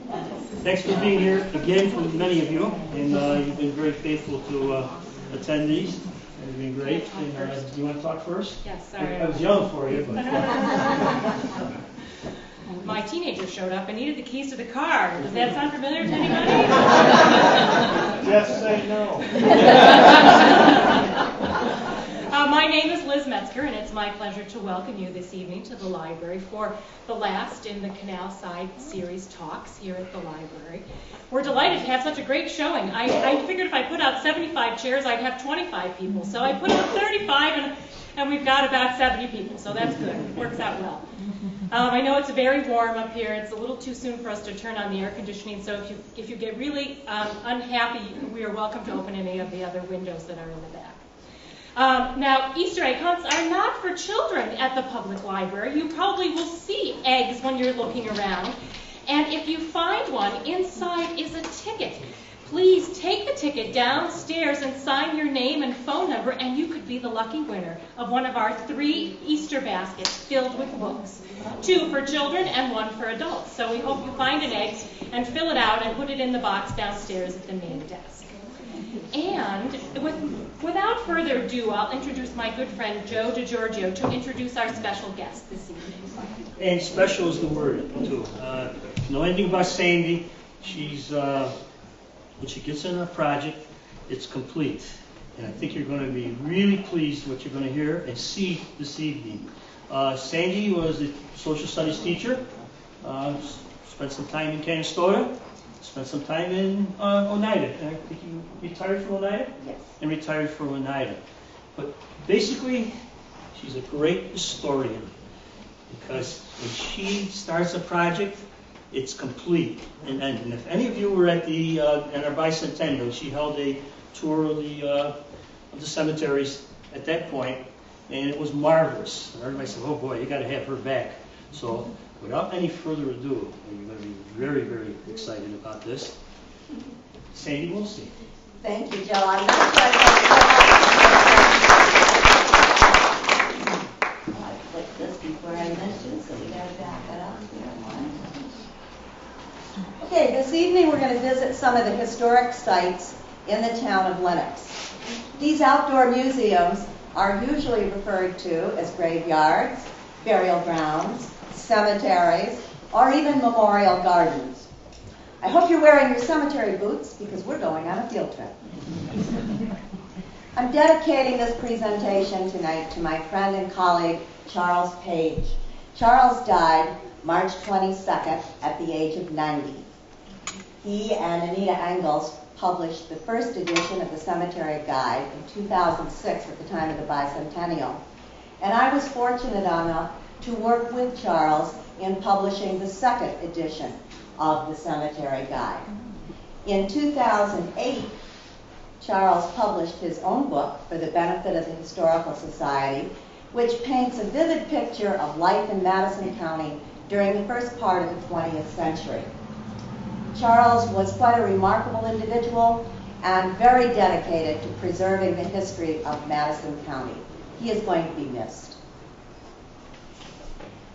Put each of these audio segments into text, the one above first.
Thanks for being here again from many of you, and you've been very faithful to attend these. You've been great. And, do you want to talk first? Yes, sorry. I was young for you, but... My teenager showed up and needed the keys to the car. Does that sound familiar to anybody? Yes, say no. My name is Liz Metzger, and it's my pleasure to welcome you this evening to the library for the last in the Canal Side series talks here at the library. We're delighted to have such a great showing. I figured if I put out 75 chairs, I'd have 25 people. So I put out 35, and we've got about 70 people, so that's good. It works out well. I know it's very warm up here. It's a little too soon for us to turn on the air conditioning, so if you get really unhappy, we are welcome to open any of the other windows that are in the back. Now, Easter egg hunts are not for children at the public library. You probably will see eggs when you're looking around. And if you find one, inside is a ticket. Please take the ticket downstairs and sign your name and phone number, and you could be the lucky winner of one of our 3 Easter baskets filled with books. 2 for children and 1 for adults. So we hope you find an egg and fill it out and put it in the box downstairs at the main desk. And without further ado, I'll introduce my good friend Joe DiGiorgio to introduce our special guest this evening. And special is the word, too. Know anything about Sandy? She's, when she gets in a project, it's complete. And I think you're going to be really pleased with what you're going to hear and see this evening. Sandy was a social studies teacher, spent some time in Canastota, spent some time in Oneida. And I think you retired from Oneida? Yes. And retired from Oneida. But basically, she's a great historian because when she starts a project, it's complete. And if any of you were at the at our bicentennial, she held a tour of the cemeteries at that point, and it was marvelous. And everybody said, "Oh boy, you got to have her back." So, without any further ado, you're going to be very, very excited about this. Sandy, we'll see. Thank you, Joe. I'm not sure I clicked this before I mentioned, so we got to back that up here. Okay, this evening we're going to visit some of the historic sites in the town of Lenox. These outdoor museums are usually referred to as graveyards, burial grounds, cemeteries, or even memorial gardens. I hope you're wearing your cemetery boots because we're going on a field trip. I'm dedicating this presentation tonight to my friend and colleague, Charles Page. Charles died March 22nd at the age of 90. He and Anita Engels published the first edition of the Cemetery Guide in 2006 at the time of the bicentennial. And I was fortunate enough to work with Charles in publishing the second edition of the Cemetery Guide. In 2008, Charles published his own book for the benefit of the Historical Society, which paints a vivid picture of life in Madison County during the first part of the 20th century. Charles was quite a remarkable individual and very dedicated to preserving the history of Madison County. He is going to be missed.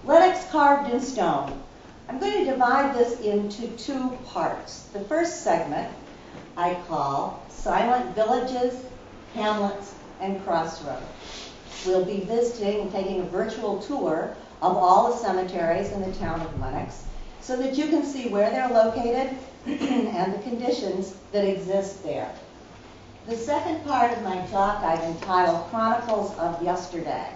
Lenox Carved in Stone. I'm going to divide this into 2 parts. The first segment I call Silent Villages, Hamlets, and Crossroads. We'll be visiting and taking a virtual tour of all the cemeteries in the town of Lenox so that you can see where they're located and the conditions that exist there. The second part of my talk I've entitled Chronicles of Yesterday.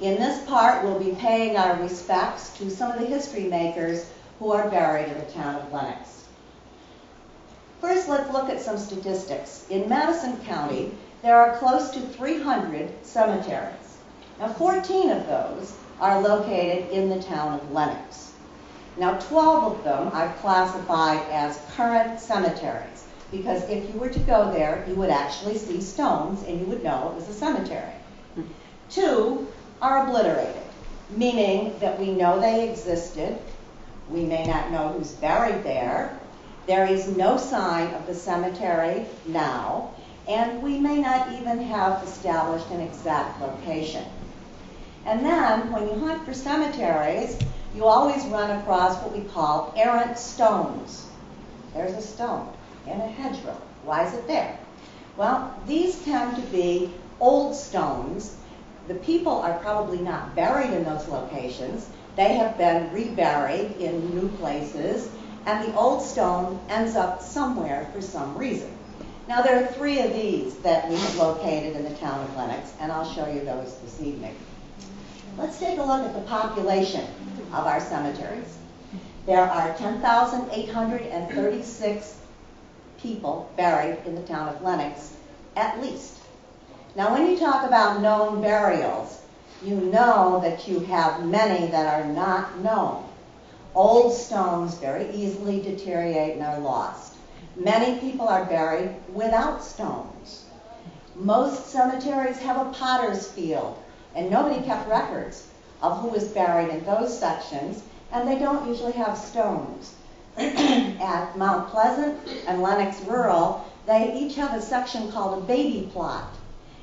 In this part, we'll be paying our respects to some of the history makers who are buried in the town of Lenox. First, let's look at some statistics. In Madison County, there are close to 300 cemeteries. Now, 14 of those are located in the town of Lenox. Now, 12 of them I've classified as current cemeteries, because if you were to go there, you would actually see stones and you would know it was a cemetery. 2 are obliterated, meaning that we know they existed. We may not know who's buried there. There is no sign of the cemetery now, and we may not even have established an exact location. And then, when you hunt for cemeteries, you always run across what we call errant stones. there's a stone in a hedgerow. Why is it there? Well, these tend to be old stones. The people are probably not buried in those locations. They have been reburied in new places, and the old stone ends up somewhere for some reason. Now, there are 3 of these that we have located in the town of Lenox, and I'll show you those this evening. Let's take a look at the population of our cemeteries. There are 10,836 people buried in the town of Lenox, at least. Now, when you talk about known burials, you know that you have many that are not known. Old stones very easily deteriorate and are lost. Many people are buried without stones. Most cemeteries have a potter's field, and nobody kept records of who was buried in those sections, and they don't usually have stones. At Mount Pleasant and Lenox Rural, they each have a section called a baby plot.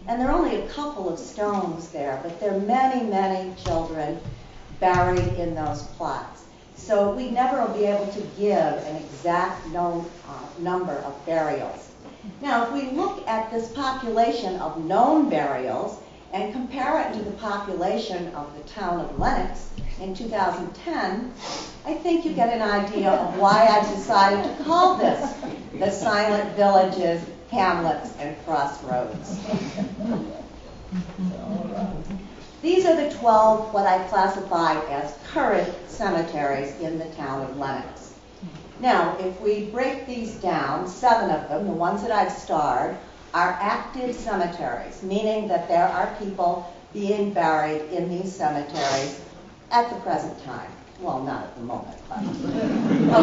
And there are only a couple of stones there, but there are many, many children buried in those plots. So we never will be able to give an exact known number of burials. Now, if we look at this population of known burials and compare it to the population of the town of Lenox in 2010, I think you get an idea of why I decided to call this the Silent Villages, Hamlets, and Crossroads. These are the 12 what I classified as current cemeteries in the town of Lenox. Now, if we break these down, 7 of them, the ones that I've starred, are active cemeteries, meaning that there are people being buried in these cemeteries at the present time. Well, not at the moment, but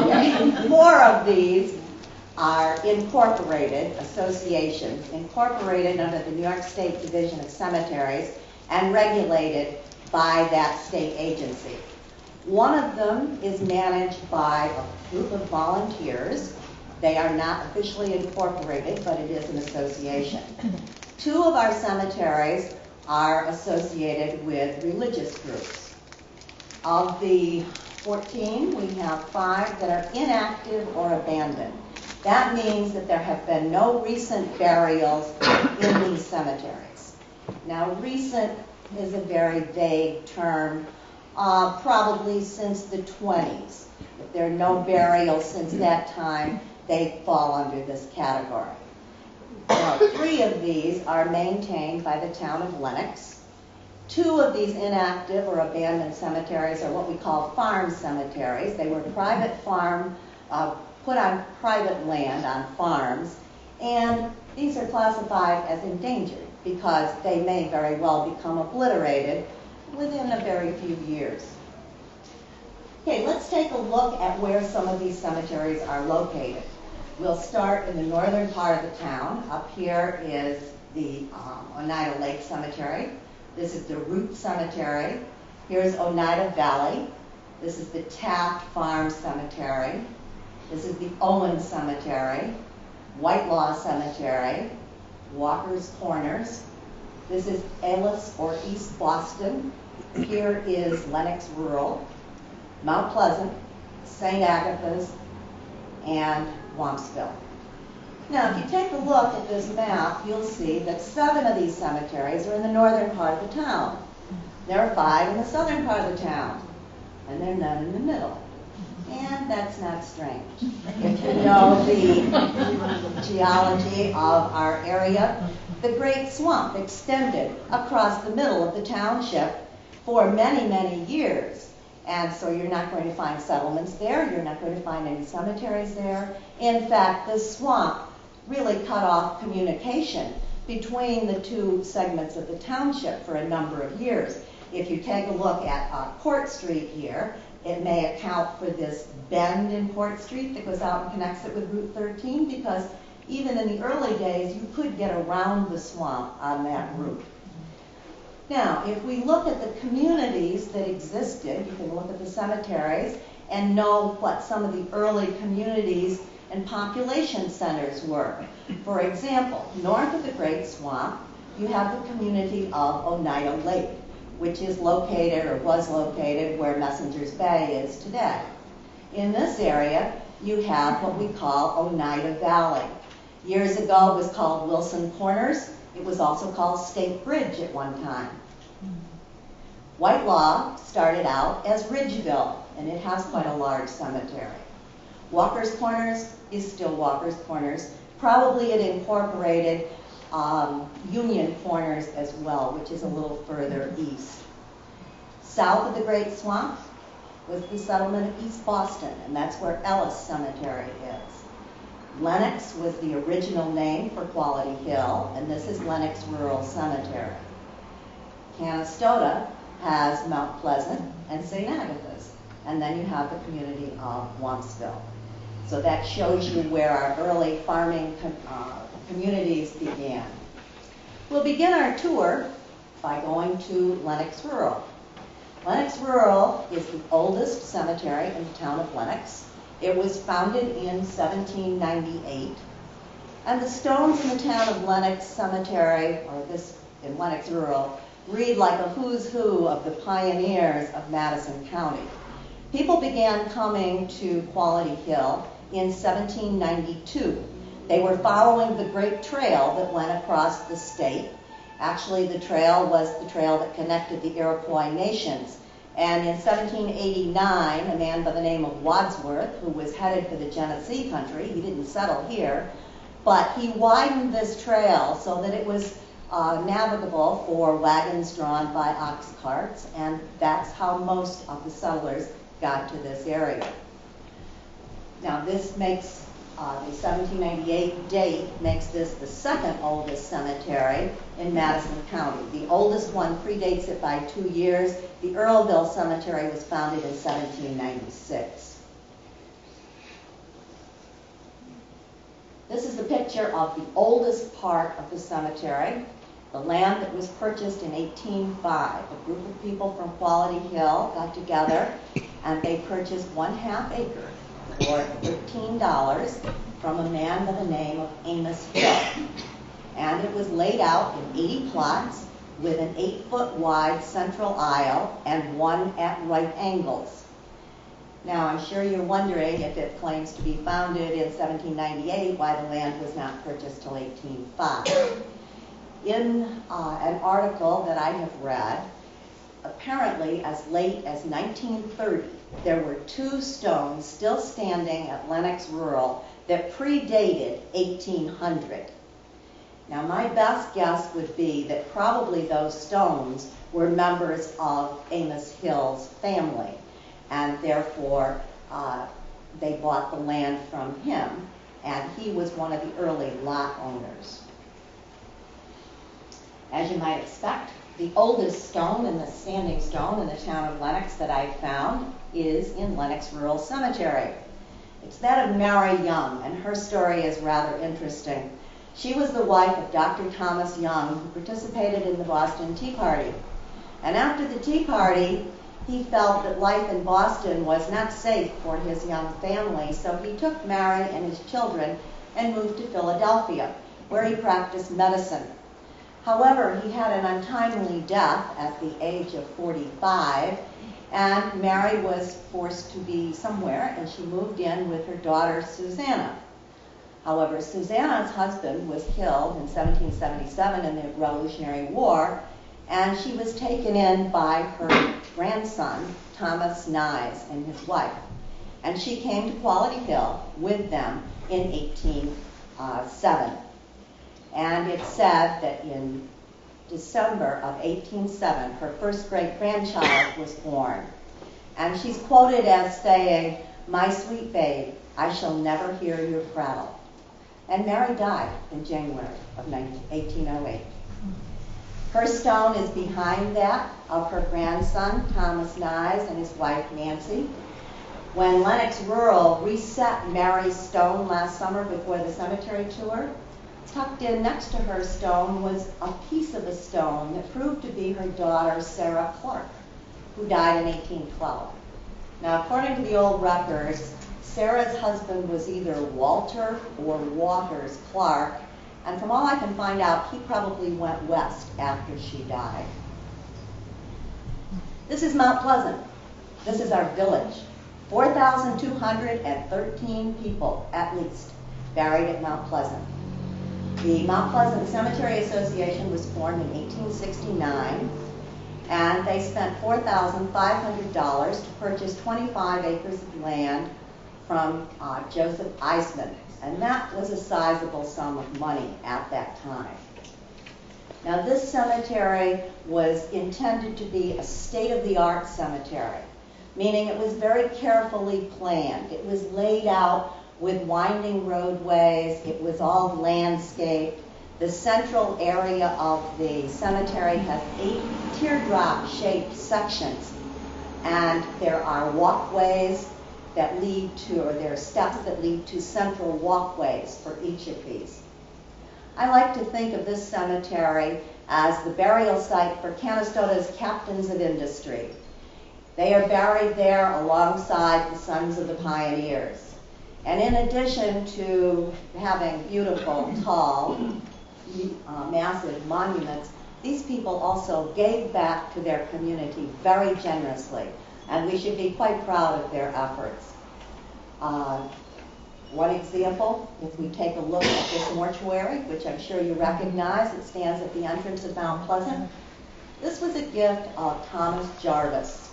okay. 4 of these are incorporated associations, incorporated under the New York State Division of Cemeteries and regulated by that state agency. One of them is managed by a group of volunteers. They are not officially incorporated, but it is an association. 2 of our cemeteries are associated with religious groups. Of the 14, we have 5 that are inactive or abandoned. That means that there have been no recent burials in these cemeteries. Now, recent is a very vague term, probably since the 20s. If there are no burials since that time, they fall under this category. Now, 3 of these are maintained by the town of Lenox. 2 of these inactive or abandoned cemeteries are what we call farm cemeteries. They were private farm, put on private land on farms, and these are classified as endangered because they may very well become obliterated within a very few years. Okay, let's take a look at where some of these cemeteries are located. We'll start in the northern part of the town. Up here is the Oneida Lake Cemetery. This is the Root Cemetery. Here's Oneida Valley. This is the Taft Farm Cemetery. This is the Owen Cemetery, Whitelaw Cemetery, Walker's Corners. This is Alice or East Boston. Here is Lenox Rural, Mount Pleasant, St. Agatha's, and Wampsville. Now, if you take a look at this map, you'll see that 7 of these cemeteries are in the northern part of the town. There are 5 in the southern part of the town, and there are none in the middle. And that's not strange. If you know the geology of our area, the Great Swamp extended across the middle of the township for many, many years. And so you're not going to find settlements there. You're not going to find any cemeteries there. In fact, the swamp really cut off communication between the 2 segments of the township for a number of years. If you take a look at Court Street here, it may account for this bend in Court Street that goes out and connects it with Route 13, because even in the early days, you could get around the swamp on that route. Now, if we look at the communities that existed, you can look at the cemeteries and know what some of the early communities and population centers were. For example, north of the Great Swamp, you have the community of Oneida Lake, which is located or was located where Messengers Bay is today. In this area, you have what we call Oneida Valley. Years ago, it was called Wilson Corners. It was also called State Bridge at one time. Whitelaw started out as Ridgeville, and it has quite a large cemetery. Walker's Corners is still Walker's Corners. Probably it incorporated Union Corners as well, which is a little further east. South of the Great Swamp was the settlement of East Boston, and that's where Ellis Cemetery is. Lenox was the original name for Quality Hill, and this is Lenox Rural Cemetery. Canastota has Mount Pleasant and St. Agatha's, and then you have the community of Wampsville. So that shows you where our early farming communities began. We'll begin our tour by going to Lenox Rural. Lenox Rural is the oldest cemetery in the town of Lenox. It was founded in 1798, and the stones in the town of Lenox Cemetery, or this in Lenox Rural, read like a who's who of the pioneers of Madison County. People began coming to Quality Hill in 1792. They were following the great trail that went across the state. Actually, the trail was the trail that connected the Iroquois nations. And in 1789, a man by the name of Wadsworth, who was headed for the Genesee country, he didn't settle here, but he widened this trail so that it was navigable for wagons drawn by ox carts, and that's how most of the settlers got to this area. Now this makes, the 1798 date makes this the second oldest cemetery in Madison County. The oldest one predates it by 2 years. The Earlville Cemetery was founded in 1796. This is the picture of the oldest part of the cemetery, the land that was purchased in 1805. A group of people from Quality Hill got together and they purchased 1/2 acre for $13 from a man by the name of Amos Hill. And it was laid out in 80 plots with an 8-foot wide central aisle and one at right angles. Now, I'm sure you're wondering, if it claims to be founded in 1798, why the land was not purchased till 1805. In an article that I have read, apparently as late as 1930, there were 2 stones still standing at Lenox Rural that predated 1800. Now, my best guess would be that probably those stones were members of Amos Hill's family, and therefore they bought the land from him, and he was one of the early lot owners. As you might expect, the oldest stone and the standing stone in the town of Lenox that I found is in Lenox Rural Cemetery. It's that of Mary Young, and her story is rather interesting. She was the wife of Dr. Thomas Young, who participated in the Boston Tea Party. And after the Tea Party, he felt that life in Boston was not safe for his young family, so he took Mary and his children and moved to Philadelphia, where he practiced medicine. However, he had an untimely death at the age of 45, and Mary was forced to be somewhere, and she moved in with her daughter, Susanna. However, Susanna's husband was killed in 1777 in the Revolutionary War, and she was taken in by her grandson, Thomas Nyes, and his wife. And she came to Quality Hill with them in 1807. And it's said that in December of 1807, her first great-grandchild was born. And she's quoted as saying, "My sweet babe, I shall never hear your prattle." And Mary died in January of 1808. Her stone is behind that of her grandson, Thomas Nyes, and his wife, Nancy. When Lenox Rural reset Mary's stone last summer before the cemetery tour, tucked in next to her stone was a piece of a stone that proved to be her daughter, Sarah Clark, who died in 1812. Now, according to the old records, Sarah's husband was either Walter or Waters Clark, and from all I can find out, he probably went west after she died. This is Mount Pleasant. This is our village. 4,213 people, at least, buried at Mount Pleasant. The Mount Pleasant Cemetery Association was formed in 1869, and they spent $4,500 to purchase 25 acres of land from Joseph Eisman, and that was a sizable sum of money at that time. Now, this cemetery was intended to be a state-of-the-art cemetery, meaning it was very carefully planned. It was laid out with winding roadways. It was all landscaped. The central area of the cemetery has 8 teardrop-shaped sections, and there are walkways that lead to, or there are steps that lead to central walkways for each of these. I like to think of this cemetery as the burial site for Canastota's captains of industry. They are buried there alongside the sons of the pioneers. And in addition to having beautiful, tall, massive monuments, these people also gave back to their community very generously, and we should be quite proud of their efforts. One example, if we take a look at this mortuary, which I'm sure you recognize, it stands at the entrance of Mount Pleasant. This was a gift of Thomas Jarvis.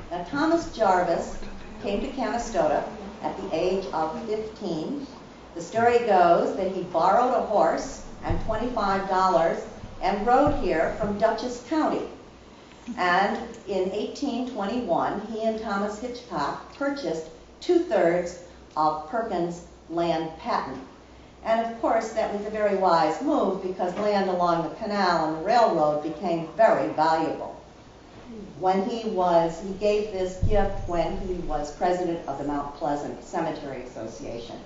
Now, Thomas Jarvis came to Canastota at the age of 15. The story goes that he borrowed a horse and $25 and rode here from Dutchess County. And in 1821, he and Thomas Hitchcock purchased 2/3 of Perkins' land patent. And of course, that was a very wise move because land along the canal and the railroad became very valuable. He gave this gift when he was president of the Mount Pleasant Cemetery Association.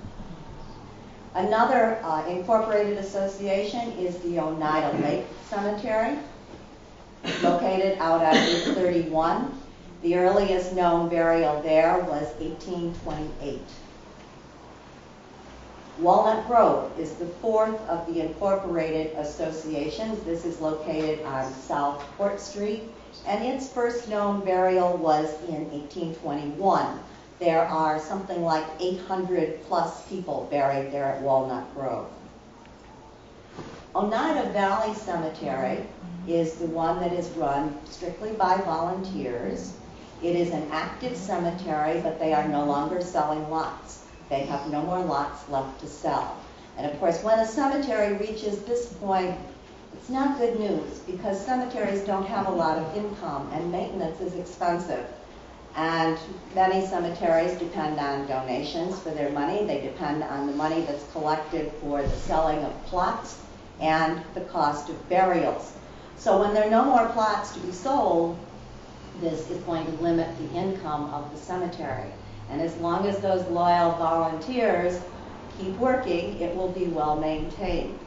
Another incorporated association is the Oneida Lake Cemetery, located out at Route 31. The earliest known burial there was 1828. Walnut Grove is the 4th of the incorporated associations. This is located on South Court Street, and its first known burial was in 1821. There are something like 800 plus people buried there at Walnut Grove. Oneida Valley Cemetery is the one that is run strictly by volunteers. It is an active cemetery, but they are no longer selling lots. They have no more lots left to sell. And of course, when a cemetery reaches this point, it's not good news because cemeteries don't have a lot of income and maintenance is expensive. And many cemeteries depend on donations for their money. They depend on the money that's collected for the selling of plots and the cost of burials. So when there are no more plots to be sold, this is going to limit the income of the cemetery. And as long as those loyal volunteers keep working, it will be well maintained.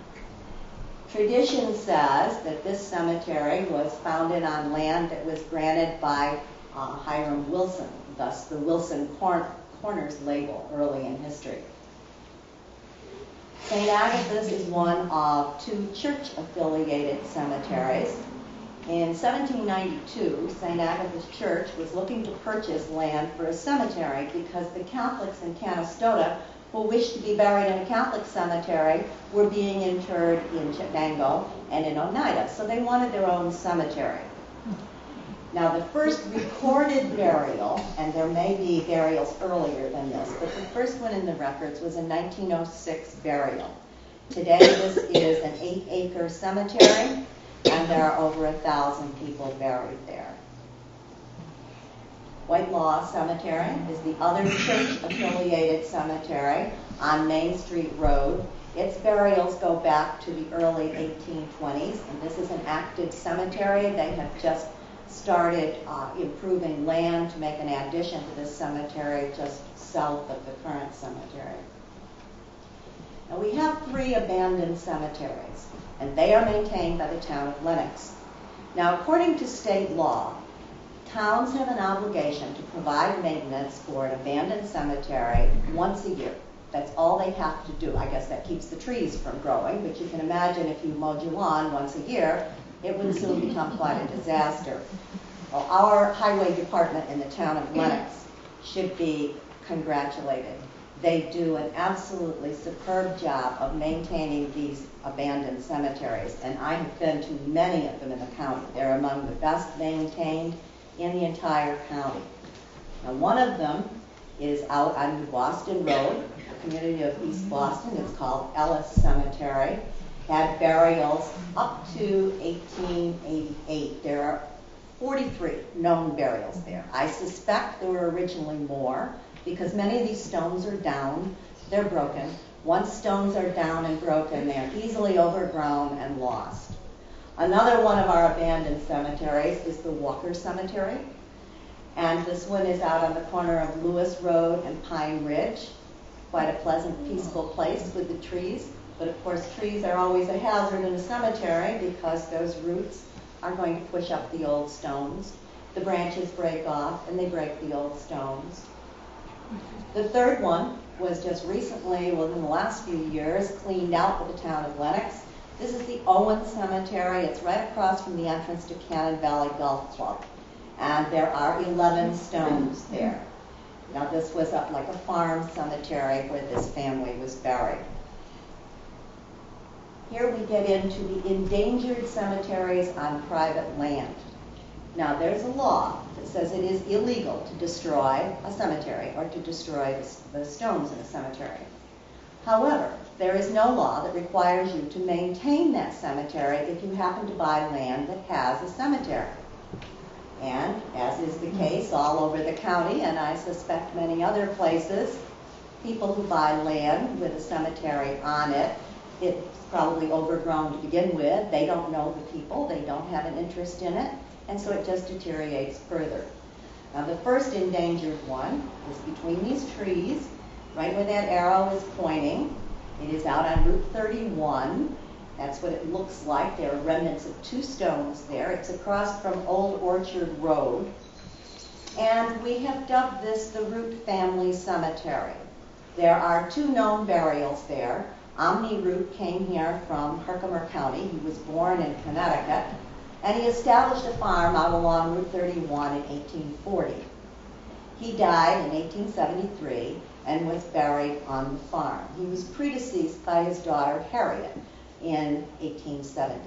Tradition says that this cemetery was founded on land that was granted by Hiram Wilson, thus the Wilson Corners label early in history. St. Agatha's is one of 2 church-affiliated cemeteries. In 1792, St. Agatha's Church was looking to purchase land for a cemetery because the Catholics in Canastota who wished to be buried in a Catholic cemetery were being interred in Chittenango and in Oneida, so they wanted their own cemetery. Now, the first recorded burial, and there may be burials earlier than this, but the first one in the records was a 1906 burial. Today, this is an 8-acre cemetery, and there are over 1,000 people buried there. Whitelaw Cemetery is the other church-affiliated cemetery on Main Street Road. Its burials go back to the early 1820s, and this is an active cemetery. They have just started improving land to make an addition to this cemetery just south of the current cemetery. Now, we have 3 abandoned cemeteries, and they are maintained by the town of Lenox. Now, according to state law, towns have an obligation to provide maintenance for an abandoned cemetery once a year. That's all they have to do. I guess that keeps the trees from growing, but you can imagine if you mowed your lawn once a year, it would soon become quite a disaster. Well, our highway department in the town of Lenox should be congratulated. They do an absolutely superb job of maintaining these abandoned cemeteries, and I have been to many of them in the county. They're among the best maintained in the entire county. Now, one of them is out on New Boston Road, the community of East Boston. It's called Ellis Cemetery. Had burials up to 1888. There are 43 known burials there. I suspect there were originally more because many of these stones are down, they're broken. Once stones are down and broken, they're easily overgrown and lost. Another one of our abandoned cemeteries is the Walker Cemetery. And this one is out on the corner of Lewis Road and Pine Ridge. Quite a pleasant, peaceful place with the trees. But of course, trees are always a hazard in a cemetery because those roots are going to push up the old stones. The branches break off and they break the old stones. The third one was just recently, within the last few years, cleaned out with the town of Lenox. This is the Owen Cemetery. It's right across from the entrance to Cannon Valley Golf Club. And there are 11 stones there. Now this was like a farm cemetery where this family was buried. Here we get into the endangered cemeteries on private land. Now there's a law that says it is illegal to destroy a cemetery or to destroy the stones in a cemetery. However, there is no law that requires you to maintain that cemetery if you happen to buy land that has a cemetery. And as is the case all over the county, and I suspect many other places, people who buy land with a cemetery on it, it's probably overgrown to begin with. They don't know the people. They don't have an interest in it. And so it just deteriorates further. Now the first endangered one is between these trees, right where that arrow is pointing. It is out on Route 31. That's what it looks like. There are remnants of 2 stones there. It's across from Old Orchard Road. And we have dubbed this the Root Family Cemetery. There are 2 known burials there. Omni Root came here from Herkimer County. He was born in Connecticut. And he established a farm out along Route 31 in 1840. He died in 1873 and was buried on the farm. He was predeceased by his daughter Harriet in 1870.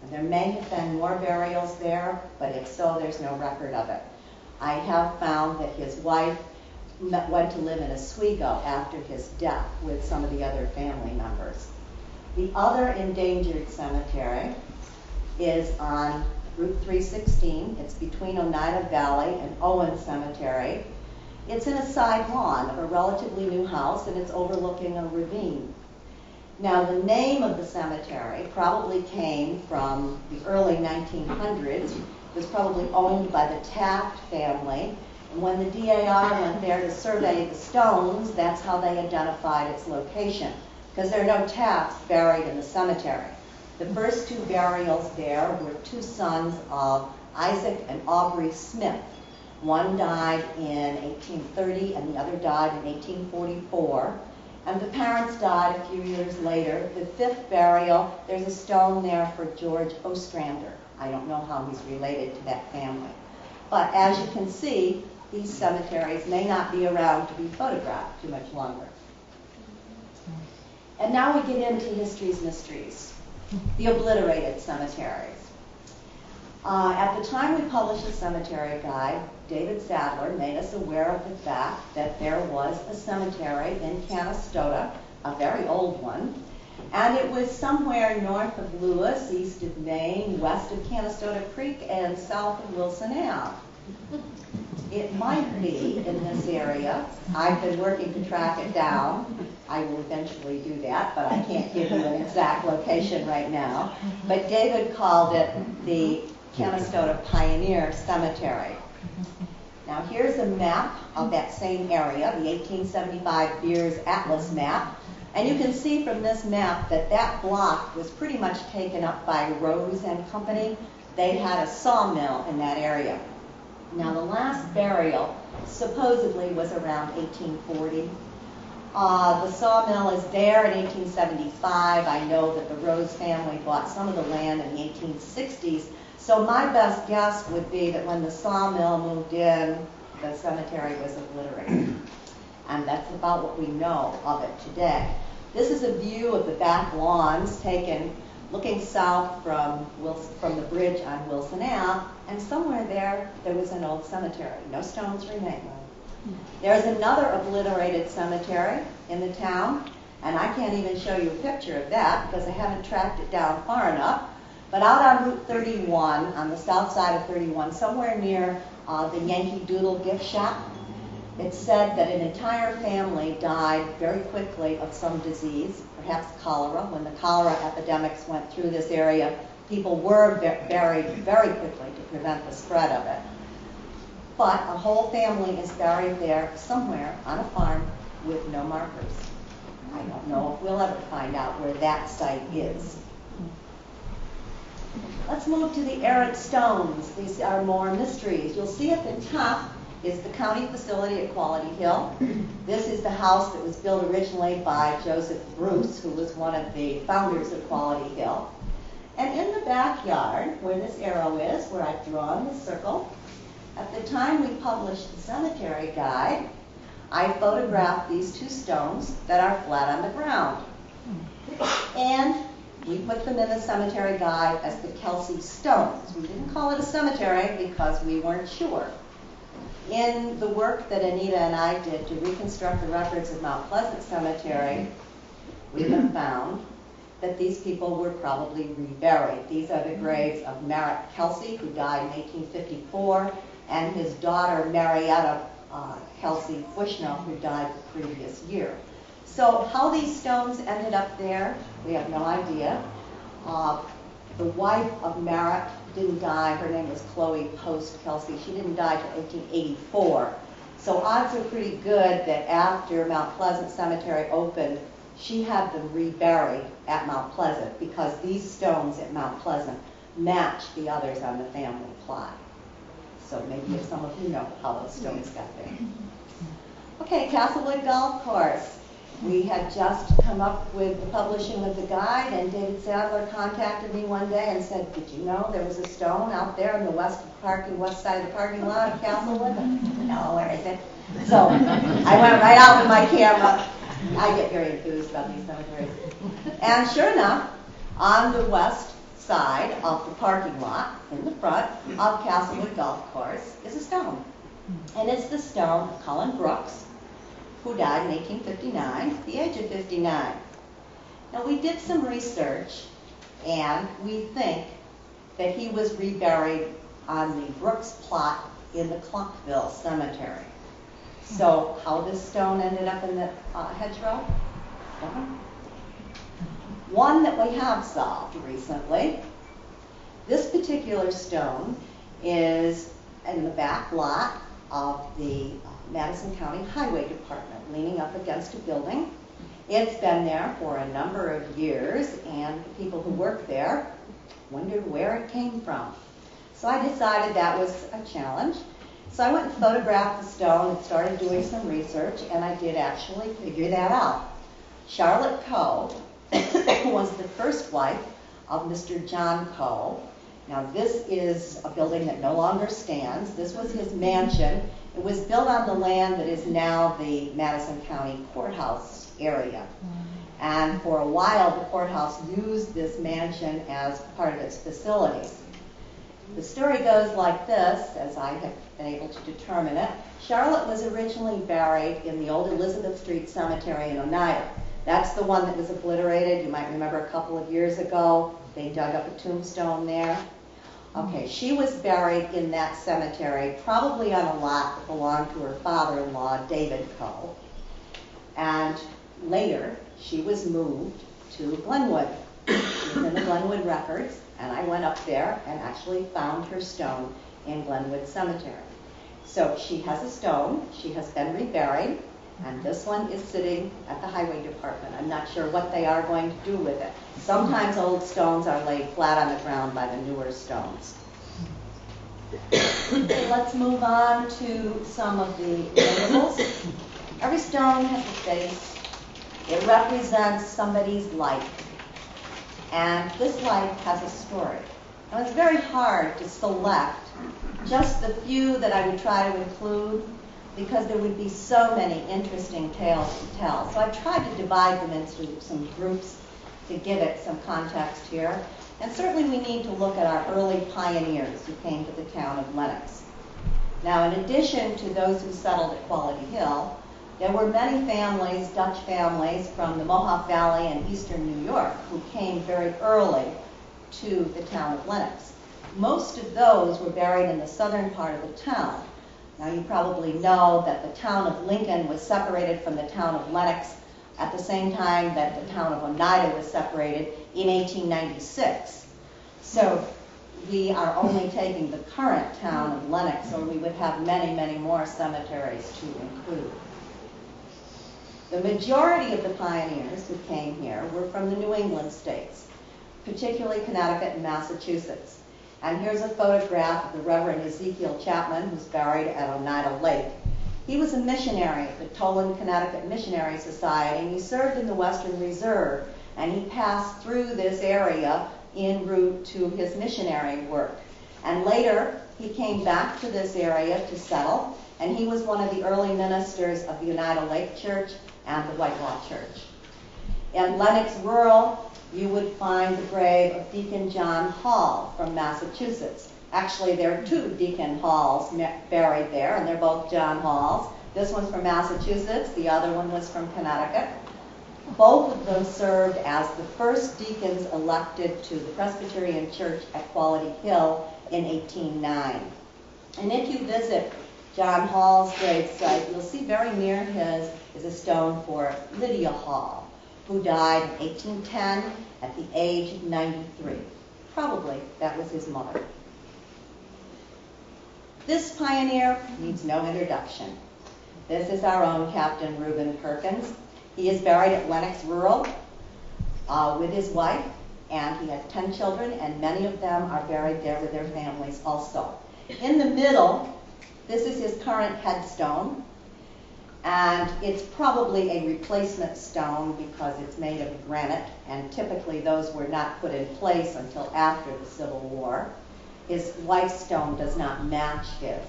And there may have been more burials there, but if so, there's no record of it. I have found that his wife went to live in Oswego after his death with some of the other family members. The other endangered cemetery is on Route 316. It's between Oneida Valley and Owen Cemetery. It's in a side lawn of a relatively new house, and it's overlooking a ravine. Now, the name of the cemetery probably came from the early 1900s. It was probably owned by the Taft family. And when the DAR went there to survey the stones, that's how they identified its location, because there are no Tafts buried in the cemetery. The first 2 burials there were 2 sons of Isaac and Aubrey Smith. One died in 1830 and the other died in 1844. And the parents died a few years later. The 5th burial, there's a stone there for George Ostrander. I don't know how he's related to that family. But as you can see, these cemeteries may not be around to be photographed too much longer. And now we get into history's mysteries, the obliterated cemeteries. At the time we published the cemetery guide, David Sadler made us aware of the fact that there was a cemetery in Canastota, a very old one, and it was somewhere north of Lewis, east of Maine, west of Canastota Creek, and south of Wilson Ave. It might be in this area. I've been working to track it down. I will eventually do that, but I can't give you an exact location right now. But David called it the Canastota Pioneer Cemetery. Now here's a map of that same area, the 1875 Beers Atlas map. And you can see from this map that that block was pretty much taken up by Rose and Company. They had a sawmill in that area. Now the last burial supposedly was around 1840. The sawmill is there in 1875. I know that the Rose family bought some of the land in the 1860s. So my best guess would be that when the sawmill moved in the cemetery was obliterated. And that's about what we know of it today. This is a view of the back lawns taken looking south from the bridge on Wilson Ave, and somewhere there was an old cemetery. No stones remain. There's another obliterated cemetery in the town, and I can't even show you a picture of that because I haven't tracked it down far enough. But out on Route 31, on the south side of 31, somewhere near the Yankee Doodle gift shop, it's said that an entire family died very quickly of some disease, perhaps cholera. When the cholera epidemics went through this area, people were buried very quickly to prevent the spread of it. But a whole family is buried there somewhere on a farm with no markers. I don't know if we'll ever find out where that site is. Let's move to the errant stones. These are more mysteries. You'll see at the top is the county facility at Quality Hill. This is the house that was built originally by Joseph Bruce, who was one of the founders of Quality Hill. And in the backyard, where this arrow is, where I've drawn the circle, at the time we published the cemetery guide, I photographed these two stones that are flat on the ground. And we put them in the cemetery guide as the Kelsey stones. We didn't call it a cemetery because we weren't sure. In the work that Anita and I did to reconstruct the records of Mount Pleasant Cemetery, we have found that these people were probably reburied. These are the graves of Merritt Kelsey, who died in 1854, and his daughter, Marietta Kelsey Bushnell, who died the previous year. So how these stones ended up there, we have no idea. The wife of Merritt didn't die. Her name was Chloe Post Kelsey. She didn't die until 1884. So odds are pretty good that after Mount Pleasant Cemetery opened, she had them reburied at Mount Pleasant because these stones at Mount Pleasant match the others on the family plot. So maybe if some of you know how those stones got there. Okay, Castlewood Golf Course. We had just come up with the publishing of the guide, and David Sadler contacted me one day and said, "Did you know there was a stone out there in the west side of the parking lot of Castlewood?" No, where is it? So I went right out with my camera. I get very enthused about these cemeteries. And sure enough, on the west side of the parking lot, in the front of Castlewood Golf Course, is a stone. And it's the stone of Cullen Brooks, who died in 1859 at the age of 59. Now, we did some research, and we think that he was reburied on the Brooks plot in the Clunkville Cemetery. So how this stone ended up in the hedgerow? One that we have solved recently. This particular stone is in the back lot of the Madison County Highway Department, leaning up against a building. It's been there for a number of years, and the people who work there wondered where it came from. So I decided that was a challenge. So I went and photographed the stone and started doing some research, and I did actually figure that out. Charlotte Coe was the first wife of Mr. John Coe. Now, this is a building that no longer stands. This was his mansion. It was built on the land that is now the Madison County Courthouse area. And for a while, the courthouse used this mansion as part of its facilities. The story goes like this, as I have been able to determine it. Charlotte was originally buried in the old Elizabeth Street Cemetery in Oneida. That's the one that was obliterated. You might remember a couple of years ago, they dug up a tombstone there. Okay, she was buried in that cemetery, probably on a lot that belonged to her father-in-law, David Coe. And later, she was moved to Glenwood. She was in the Glenwood records, and I went up there and actually found her stone in Glenwood Cemetery. So she has a stone. She has been reburied, and this one is sitting at the Highway Department. I'm not sure what they are going to do with it. Sometimes old stones are laid flat on the ground by the newer stones. Okay, let's move on to some of the labels. Every stone has a face. It represents somebody's life. And this life has a story. Now, it's very hard to select just the few that I would try to include because there would be so many interesting tales to tell. So I've tried to divide them into some groups to give it some context here. And certainly we need to look at our early pioneers who came to the town of Lenox. Now, in addition to those who settled at Quality Hill, there were many families, Dutch families from the Mohawk Valley and eastern New York who came very early to the town of Lenox. Most of those were buried in the southern part of the town. Now, you probably know that the town of Lincoln was separated from the town of Lenox at the same time that the town of Oneida was separated in 1896. So we are only taking the current town of Lenox, or we would have many, many more cemeteries to include. The majority of the pioneers who came here were from the New England states, particularly Connecticut and Massachusetts. And here's a photograph of the Reverend Ezekiel Chapman, who's buried at Oneida Lake. He was a missionary at the Toland, Connecticut Missionary Society, and he served in the Western Reserve, and he passed through this area en route to his missionary work. And later, he came back to this area to settle, and he was one of the early ministers of the Oneida Lake Church and the Whitelaw Church. In Lenox Rural, you would find the grave of Deacon John Hall from Massachusetts. Actually, there are two Deacon Halls buried there, and they're both John Halls. This one's from Massachusetts, the other one was from Connecticut. Both of them served as the first deacons elected to the Presbyterian Church at Quality Hill in 1809. And if you visit John Hall's gravesite, you'll see very near his is a stone for Lydia Hall, who died in 1810 at the age of 93. Probably that was his mother. This pioneer needs no introduction. This is our own Captain Reuben Perkins. He is buried at Lenox Rural with his wife, and he had 10 children, and many of them are buried there with their families also. In the middle, this is his current headstone, and it's probably a replacement stone because it's made of granite, and typically those were not put in place until after the Civil War. His wife's stone does not match his.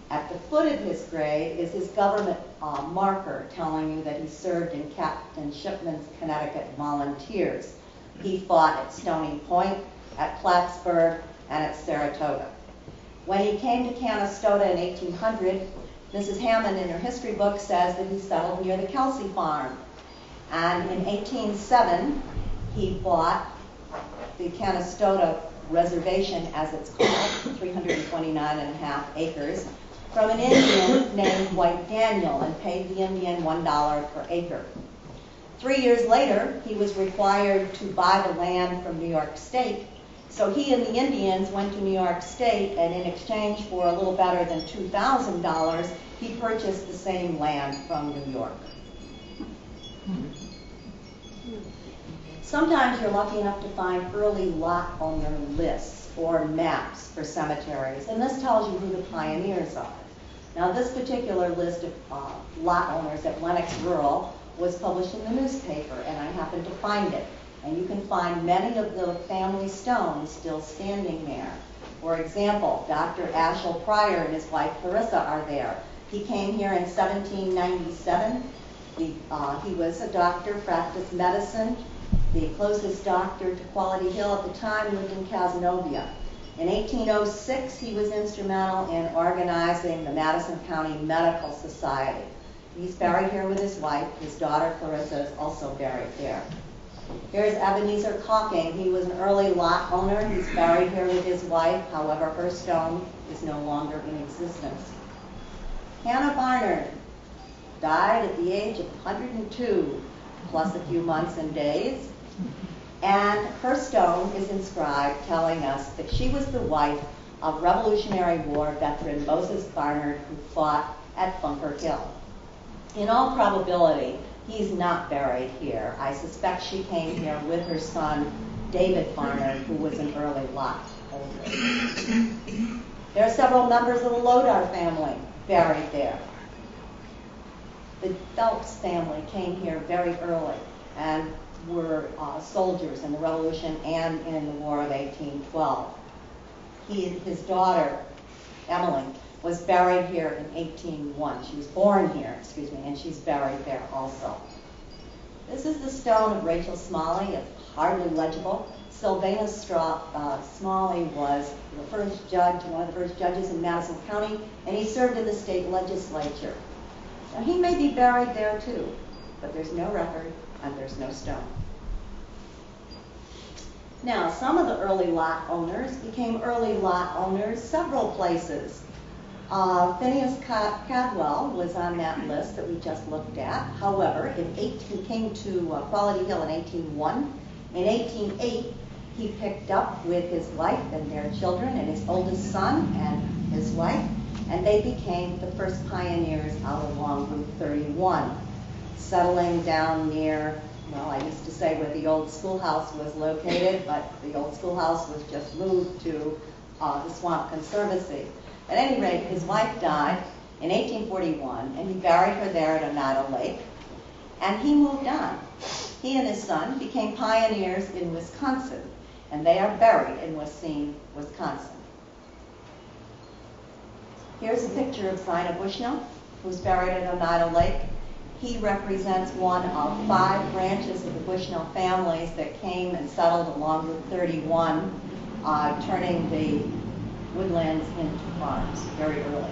At the foot of his grave is his government marker telling you that he served in Captain Shipman's Connecticut Volunteers. He fought at Stony Point, at Plattsburgh, and at Saratoga. When he came to Canastota in 1800, Mrs. Hammond in her history book says that he settled near the Kelsey Farm. And in 1807, he bought the Canastota Reservation, as it's called, 329.5 acres, from an Indian named White Daniel, and paid the Indian $1 per acre. 3 years later, he was required to buy the land from New York State, so he and the Indians went to New York State, and in exchange for a little better than $2,000, he purchased the same land from New York. Sometimes you're lucky enough to find early lot owner lists or maps for cemeteries, and this tells you who the pioneers are. Now, this particular list of lot owners at Lenox Rural was published in the newspaper, and I happened to find it. And you can find many of the family stones still standing there. For example, Dr. Ashel Pryor and his wife Clarissa are there. He came here in 1797. He was a doctor, practiced medicine. The closest doctor to Quality Hill at the time lived in Cazenovia. In 1806, he was instrumental in organizing the Madison County Medical Society. He's buried here with his wife. His daughter Clarissa is also buried there. Here's Ebenezer Calking. He was an early lot owner. He's buried here with his wife. However, her stone is no longer in existence. Hannah Barnard died at the age of 102, plus a few months and days. And her stone is inscribed telling us that she was the wife of Revolutionary War veteran Moses Barnard, who fought at Bunker Hill. In all probability, he's not buried here. I suspect she came here with her son, David Barnard, who was an early lot holder. There are several members of the Lodar family buried there. The Phelps family came here very early and were soldiers in the Revolution and in the War of 1812. his daughter, Emily, was buried here in 1801. She was born here, excuse me, and she's buried there also. This is the stone of Rachel Smalley. It's hardly legible. Sylvanus Smalley was the first judge, one of the first judges in Madison County, and he served in the state legislature. Now, he may be buried there too, but there's no record and there's no stone. Now, some of the early lot owners became early lot owners several places. Phineas Cadwell was on that list that we just looked at. However, he came to Quality Hill in 1801. In 1808, he picked up with his wife and their children and his oldest son and his wife, and they became the first pioneers out along Route 31, settling down near, well, I used to say where the old schoolhouse was located, but the old schoolhouse was just moved to the Swamp Conservancy. At any rate, his wife died in 1841, and he buried her there at Oneida Lake, and he moved on. He and his son became pioneers in Wisconsin, and they are buried in Racine, Wisconsin. Here's a picture of Zina Bushnell, who's buried at Oneida Lake. He represents one of 5 branches of the Bushnell families that came and settled along Route 31, turning the woodlands into farms very early.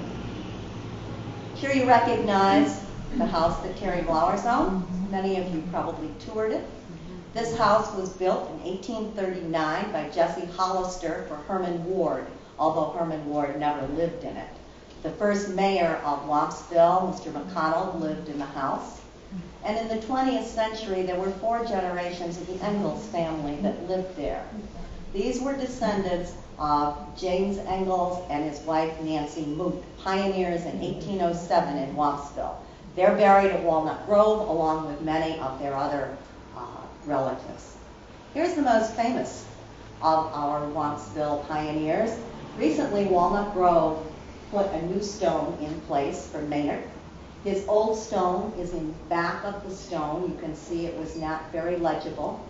Sure you recognize the house that Terry Blowers owned. Many of you probably toured it. This house was built in 1839 by Jesse Hollister for Herman Ward, although Herman Ward never lived in it. The first mayor of Wampsville, Mr. McConnell, lived in the house. And in the 20th century, there were 4 generations of the Engels family that lived there. These were descendants of James Engels and his wife Nancy Moot, pioneers in 1807 in Wampsville. They're buried at Walnut Grove along with many of their other relatives. Here's the most famous of our Wampsville pioneers. Recently, Walnut Grove put a new stone in place for Maynard. His old stone is in back of the stone. You can see it was not very legible.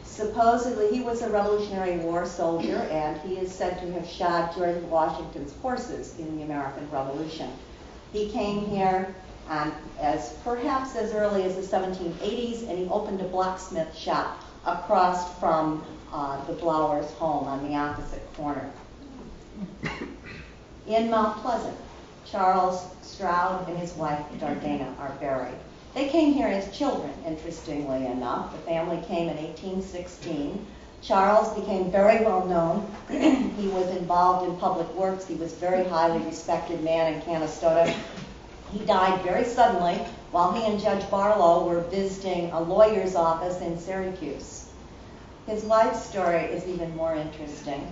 Supposedly, he was a Revolutionary War soldier, and he is said to have shod George Washington's horses in the American Revolution. He came here perhaps as early as the 1780s, and he opened a blacksmith shop across from the Blowers' home on the opposite corner. In Mount Pleasant, Charles Stroud and his wife Dardana are buried. They came here as children, interestingly enough. The family came in 1816. Charles became very well known. He was involved in public works. He was a very highly respected man in Canastota. He died very suddenly while he and Judge Barlow were visiting a lawyer's office in Syracuse. His wife's story is even more interesting.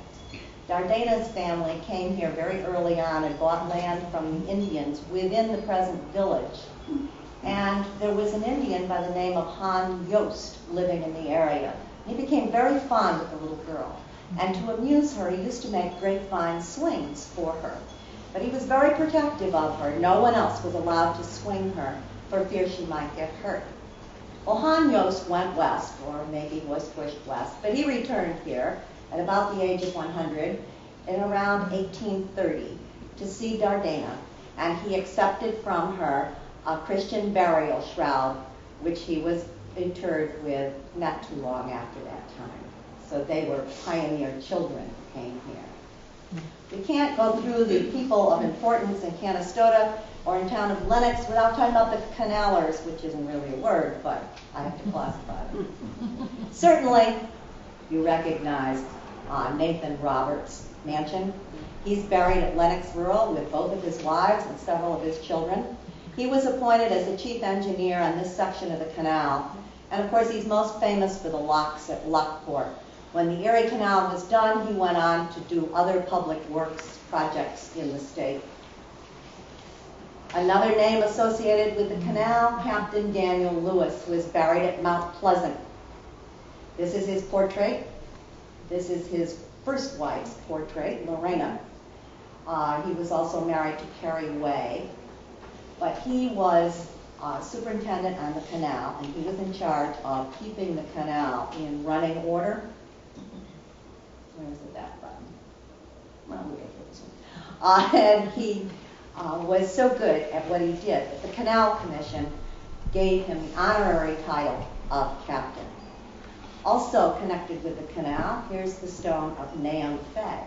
Dardana's family came here very early on and bought land from the Indians within the present village. And there was an Indian by the name of Han Yost living in the area. He became very fond of the little girl. And to amuse her, he used to make grapevine swings for her. But he was very protective of her. No one else was allowed to swing her for fear she might get hurt. Well, Han Yost went west, or maybe was pushed west, but he returned here at about the age of 100 in around 1830 to see Dardana, and he accepted from her a Christian burial shroud, which he was interred with not too long after that time. So they were pioneer children who came here. We can't go through the people of importance in Canastota or in town of Lenox without talking about the canalers, which isn't really a word, but I have to classify them. Certainly, you recognize Nathan Roberts' mansion. He's buried at Lenox Rural with both of his wives and several of his children. He was appointed as the chief engineer on this section of the canal. And of course, he's most famous for the locks at Lockport. When the Erie Canal was done, he went on to do other public works projects in the state. Another name associated with the canal, Captain Daniel Lewis, who is buried at Mount Pleasant. This is his portrait. This is his first wife's portrait, Lorena. He was also married to Carrie Way. But he was superintendent on the canal, and he was in charge of keeping the canal in running order. Where is it, that button? well, we'll get to this one. And he was so good at what he did that the Canal Commission gave him the honorary title of captain. Also connected with the canal, here's the stone of Nahum Fay.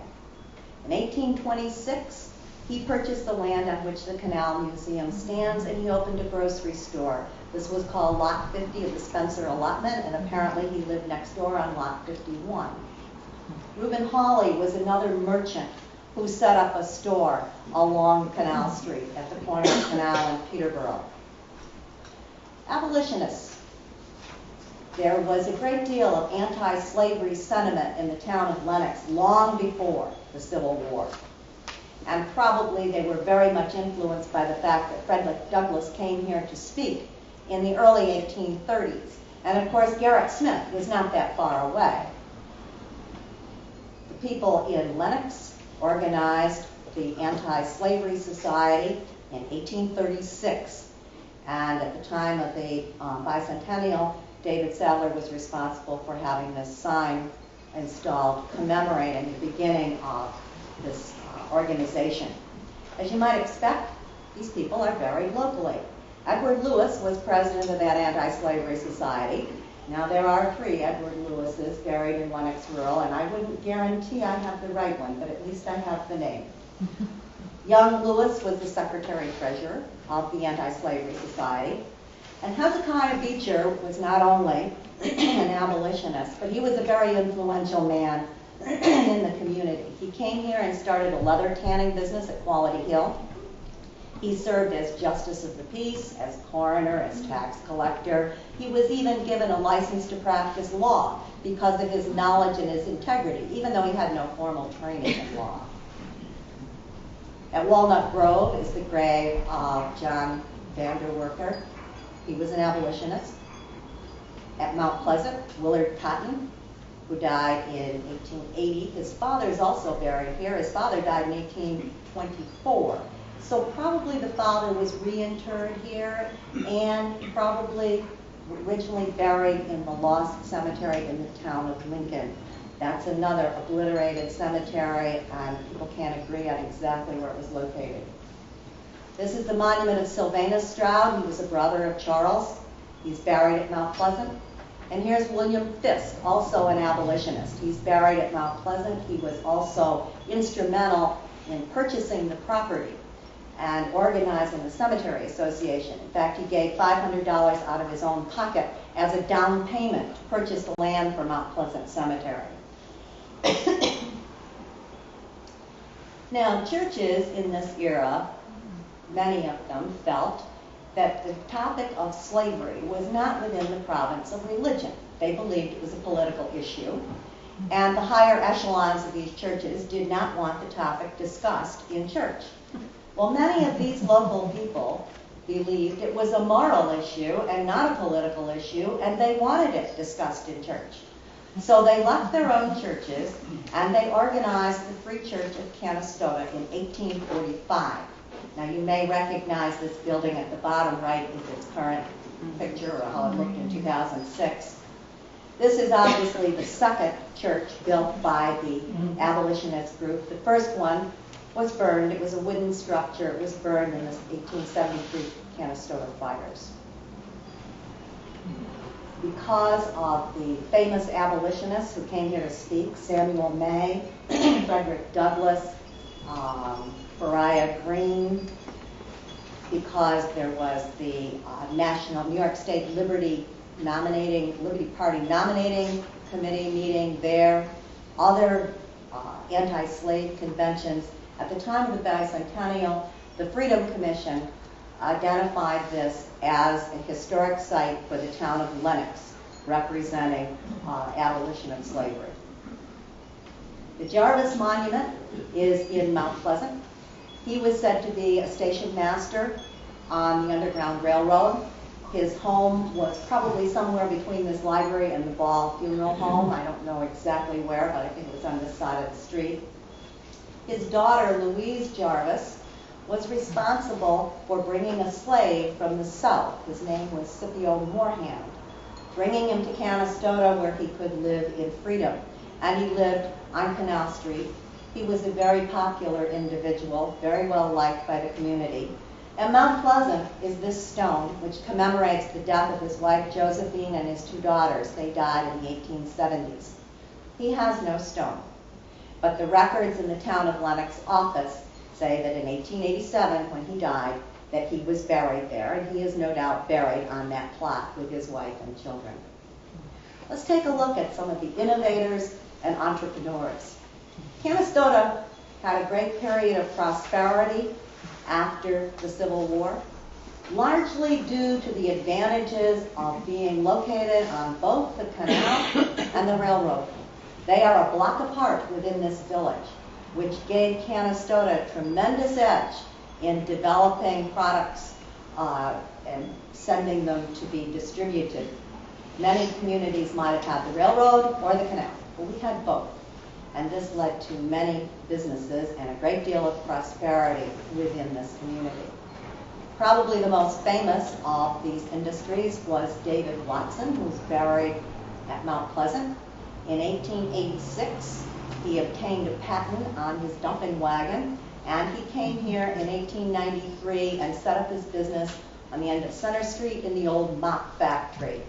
In 1826, he purchased the land on which the Canal Museum stands, and he opened a grocery store. This was called Lot 50 of the Spencer allotment, and apparently he lived next door on Lot 51. Reuben Hawley was another merchant who set up a store along Canal Street at the corner of Canal and Peterborough. Abolitionists. There was a great deal of anti-slavery sentiment in the town of Lenox long before the Civil War. And probably they were very much influenced by the fact that Frederick Douglass came here to speak in the early 1830s. And of course, Gerrit Smith was not that far away. The people in Lenox organized the Anti-Slavery Society in 1836. And at the time of the bicentennial, David Sadler was responsible for having this sign installed commemorating the beginning of this organization. As you might expect, these people are buried locally. Edward Lewis was president of that Anti-Slavery Society. Now there are 3 Edward Lewises buried in Lenox Rural, and I wouldn't guarantee I have the right one, but at least I have the name. Young Lewis was the secretary-treasurer of the Anti-Slavery Society. And Hezekiah Beecher was not only an abolitionist, but he was a very influential man in the community. He came here and started a leather tanning business at Quality Hill. He served as justice of the peace, as coroner, as tax collector. He was even given a license to practice law because of his knowledge and his integrity, even though he had no formal training in law. At Walnut Grove is the grave of John Vanderwerker. He was an abolitionist. At Mount Pleasant, Willard Cotton, who died in 1880. His father is also buried here. His father died in 1824. So probably the father was reinterred here and probably originally buried in the Lost Cemetery in the town of Lincoln. That's another obliterated cemetery, and people can't agree on exactly where it was located. This is the monument of Sylvanus Stroud. He was a brother of Charles. He's buried at Mount Pleasant. And here's William Fisk, also an abolitionist. He's buried at Mount Pleasant. He was also instrumental in purchasing the property and organizing the Cemetery Association. In fact, he gave $500 out of his own pocket as a down payment to purchase the land for Mount Pleasant Cemetery. Now, churches in this era, many of them felt that the topic of slavery was not within the province of religion. They believed it was a political issue, and the higher echelons of these churches did not want the topic discussed in church. Well, many of these local people believed it was a moral issue and not a political issue, and they wanted it discussed in church. So they left their own churches, and they organized the Free Church of Canastota in 1845. Now, you may recognize this building at the bottom right is its current picture, or how it looked in 2006. This is obviously the second church built by the abolitionist group. The first one was burned. It was a wooden structure. It was burned in the 1873 Canastota fires. Because of the famous abolitionists who came here to speak, Samuel May, Frederick Douglass, Beriah Green, because there was the New York State Liberty Party nominating committee meeting there, other anti-slave conventions. At the time of the bicentennial, the Freedom Commission identified this as a historic site for the town of Lenox, representing abolition of slavery. The Jarvis Monument is in Mount Pleasant. He was said to be a station master on the Underground Railroad. His home was probably somewhere between this library and the Ball Funeral Home. I don't know exactly where, but I think it was on this side of the street. His daughter, Louise Jarvis, was responsible for bringing a slave from the south. His name was Scipio Morehand, bringing him to Canastota where he could live in freedom. And he lived on Canal Street He was a very popular individual, very well liked by the community. At Mount Pleasant is this stone, which commemorates the death of his wife Josephine and his 2 daughters. They died in the 1870s. He has no stone, but the records in the town of Lenox office say that in 1887, when he died, that he was buried there, and he is no doubt buried on that plot with his wife and children. Let's take a look at some of the innovators and entrepreneurs. Canastota had a great period of prosperity after the Civil War, largely due to the advantages of being located on both the canal and the railroad. They are a block apart within this village, which gave Canastota a tremendous edge in developing products and sending them to be distributed. Many communities might have had the railroad or the canal, but we had both. And this led to many businesses and a great deal of prosperity within this community. Probably the most famous of these industries was David Watson, who's buried at Mount Pleasant. In 1886, he obtained a patent on his dumping wagon, and he came here in 1893 and set up his business on the end of Center Street in the old mop factory.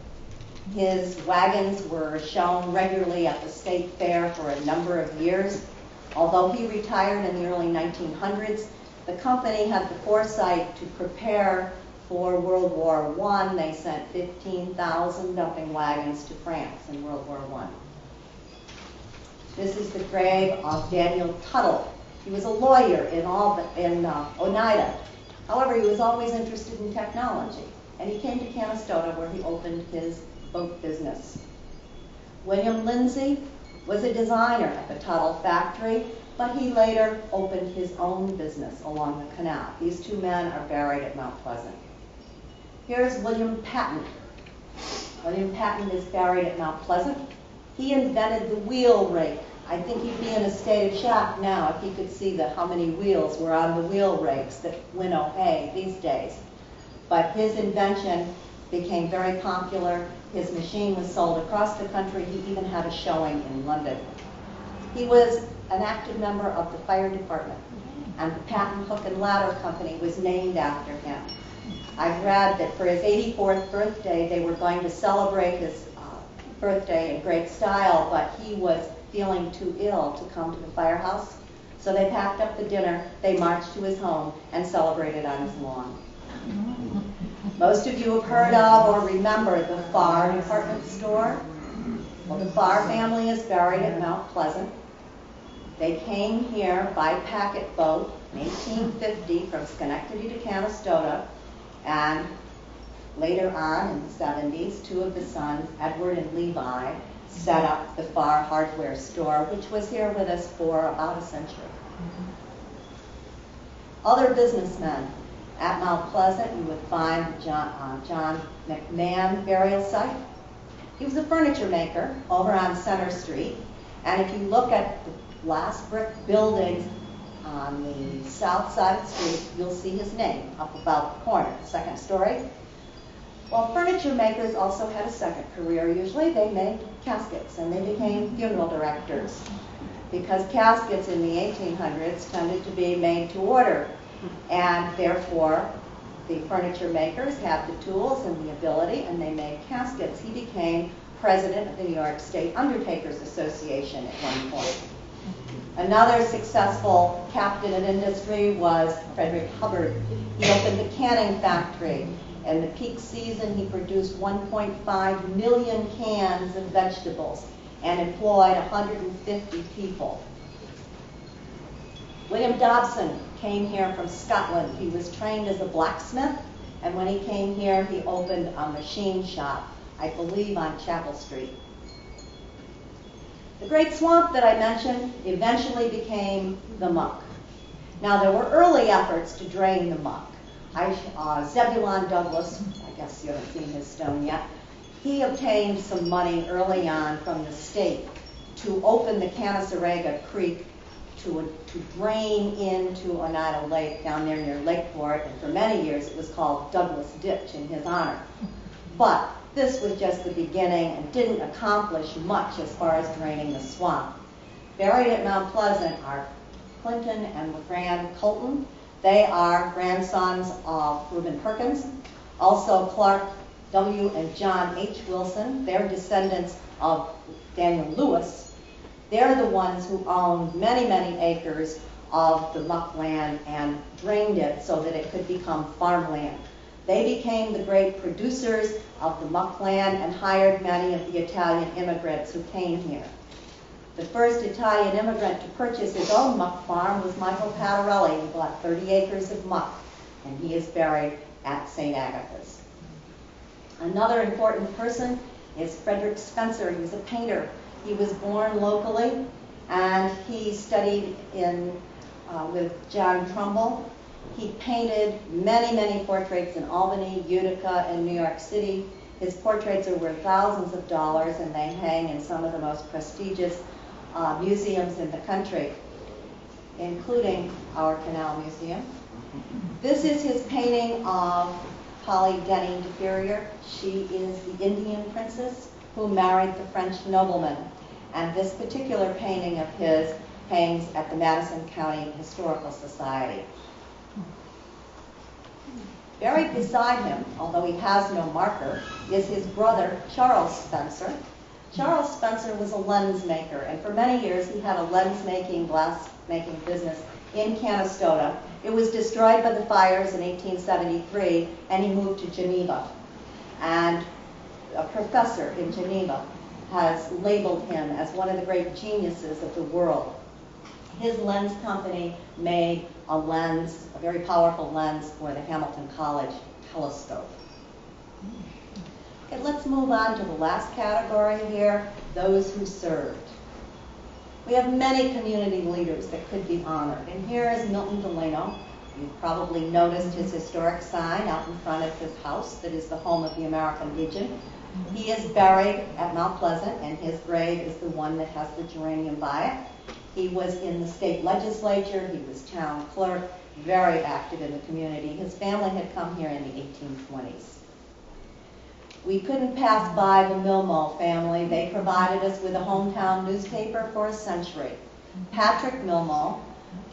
His wagons were shown regularly at the state fair for a number of years. Although he retired in the early 1900s, the company had the foresight to prepare for World War I. They sent 15,000 dumping wagons to France in World War I. This is the grave of Daniel Tuttle. He was a lawyer in Oneida. However, he was always interested in technology, and he came to Canastota where he opened his boat business. William Lindsay was a designer at the Tuttle factory, but he later opened his own business along the canal. These 2 men are buried at Mount Pleasant. Here's William Patton. William Patton is buried at Mount Pleasant. He invented the wheel rake. I think he'd be in a state of shock now if he could see how many wheels were on the wheel rakes that winnow hay these days. But his invention became very popular. His machine was sold across the country. He even had a showing in London. He was an active member of the fire department, and the Patton Hook and Ladder Company was named after him. I've read that for his 84th birthday, they were going to celebrate his birthday in great style, but he was feeling too ill to come to the firehouse. So they packed up the dinner, they marched to his home, and celebrated on his lawn. Most of you have heard of or remember the Farr department store. Well, the Farr family is buried at Mount Pleasant. They came here by packet boat in 1850 from Schenectady to Canastota, and later on in the 70s, 2 of the sons, Edward and Levi, set up the Farr hardware store, which was here with us for about a century. Other businessmen. At Mount Pleasant, you would find John McMahon burial site. He was a furniture maker over on Center Street. And if you look at the last brick buildings on the south side of the street, you'll see his name up about the corner, second story. Well, furniture makers also had a second career. Usually they made caskets, and they became funeral directors, because caskets in the 1800s tended to be made to order. And therefore, the furniture makers had the tools and the ability, and they made caskets. He became president of the New York State Undertakers Association at one point. Another successful captain of industry was Frederick Hubbard. He opened the canning factory. In the peak season, he produced 1.5 million cans of vegetables and employed 150 people. William Dobson came here from Scotland. He was trained as a blacksmith, and when he came here, he opened a machine shop, I believe on Chapel Street. The great swamp that I mentioned eventually became the muck. Now, there were early efforts to drain the muck. Zebulon Douglas, I guess you haven't seen his stone yet, he obtained some money early on from the state to open the Canasarega Creek to drain into Oneida Lake down there near Lakeport, and for many years it was called Douglas Ditch in his honor. But this was just the beginning and didn't accomplish much as far as draining the swamp. Buried at Mount Pleasant are Clinton and LeGrand Colton. They are grandsons of Reuben Perkins. Also Clark W. and John H. Wilson. They're descendants of Daniel Lewis. They're the ones who owned many, many acres of the muck land and drained it so that it could become farmland. They became the great producers of the muck land and hired many of the Italian immigrants who came here. The first Italian immigrant to purchase his own muck farm was Michael Patarelli, who bought 30 acres of muck, and he is buried at St. Agatha's. Another important person is Frederick Spencer. He was a painter. He was born locally, and he studied with John Trumbull. He painted many, many portraits in Albany, Utica, and New York City. His portraits are worth thousands of dollars, and they hang in some of the most prestigious museums in the country, including our Canal Museum. This is his painting of Polly Denny de Ferrier. She is the Indian princess who married the French nobleman. And this particular painting of his hangs at the Madison County Historical Society. Buried beside him, although he has no marker, is his brother, Charles Spencer. Charles Spencer was a lens maker, and for many years he had a lens-making, glass-making business in Canastota. It was destroyed by the fires in 1873, and he moved to Geneva. And a professor in Geneva has labeled him as one of the great geniuses of the world. His lens company made a lens, a very powerful lens for the Hamilton College telescope. Okay, let's move on to the last category here, those who served. We have many community leaders that could be honored, and here is Milton Delano. You've probably noticed his historic sign out in front of his house that is the home of the American Legion. He is buried at Mount Pleasant, and his grave is the one that has the geranium by it. He was in the state legislature, he was town clerk, very active in the community. His family had come here in the 1820s. We couldn't pass by the Milmo family. They provided us with a hometown newspaper for a century. Patrick Milmo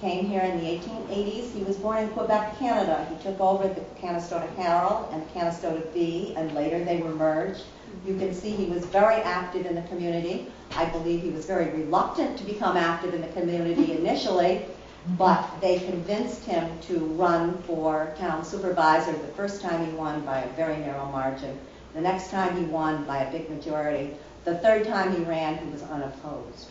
came here in the 1880s. He was born in Quebec, Canada. He took over the Canastota Carol and the Canastota B, and later they were merged. You can see he was very active in the community. I believe he was very reluctant to become active in the community initially, but they convinced him to run for town supervisor. The first time he won by a very narrow margin. The next time he won by a big majority. The third time he ran, he was unopposed.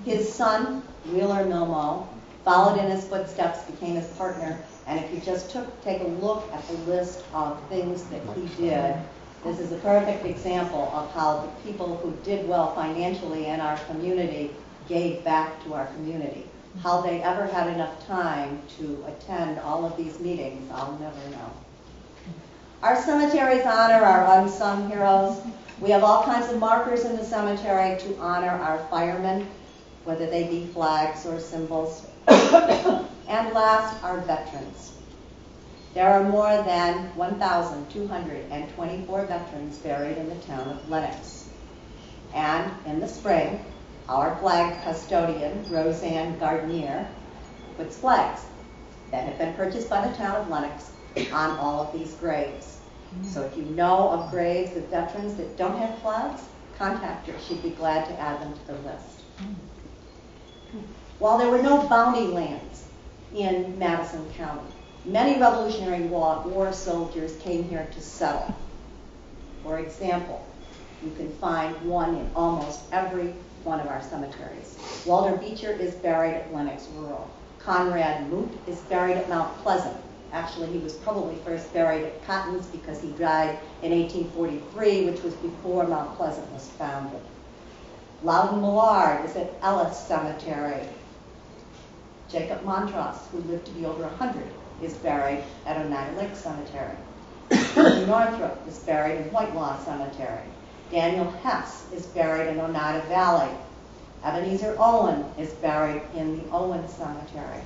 His son, Wheeler Milmo, followed in his footsteps, became his partner, and if you just take a look at the list of things that he did, this is a perfect example of how the people who did well financially in our community gave back to our community. How they ever had enough time to attend all of these meetings, I'll never know. Our cemeteries honor our unsung heroes. We have all kinds of markers in the cemetery to honor our firemen, whether they be flags or symbols. And last, our veterans. There are more than 1,224 veterans buried in the town of Lenox. And in the spring, our flag custodian, Roseanne Gardenier, puts flags that have been purchased by the town of Lenox on all of these graves. So if you know of graves of veterans that don't have flags, contact her. She'd be glad to add them to the list. While there were no bounty lands in Madison County, many Revolutionary War soldiers came here to settle. For example, you can find one in almost every one of our cemeteries. Walter Beecher is buried at Lenox Rural. Conrad Moot is buried at Mount Pleasant. Actually, he was probably first buried at Cotton's because he died in 1843, which was before Mount Pleasant was founded. Loudon Millard is at Ellis Cemetery. Jacob Montross, who lived to be over 100, is buried at Oneida Lake Cemetery. Northrop is buried in Whitelaw Cemetery. Daniel Hess is buried in Oneida Valley. Ebenezer Owen is buried in the Owen Cemetery.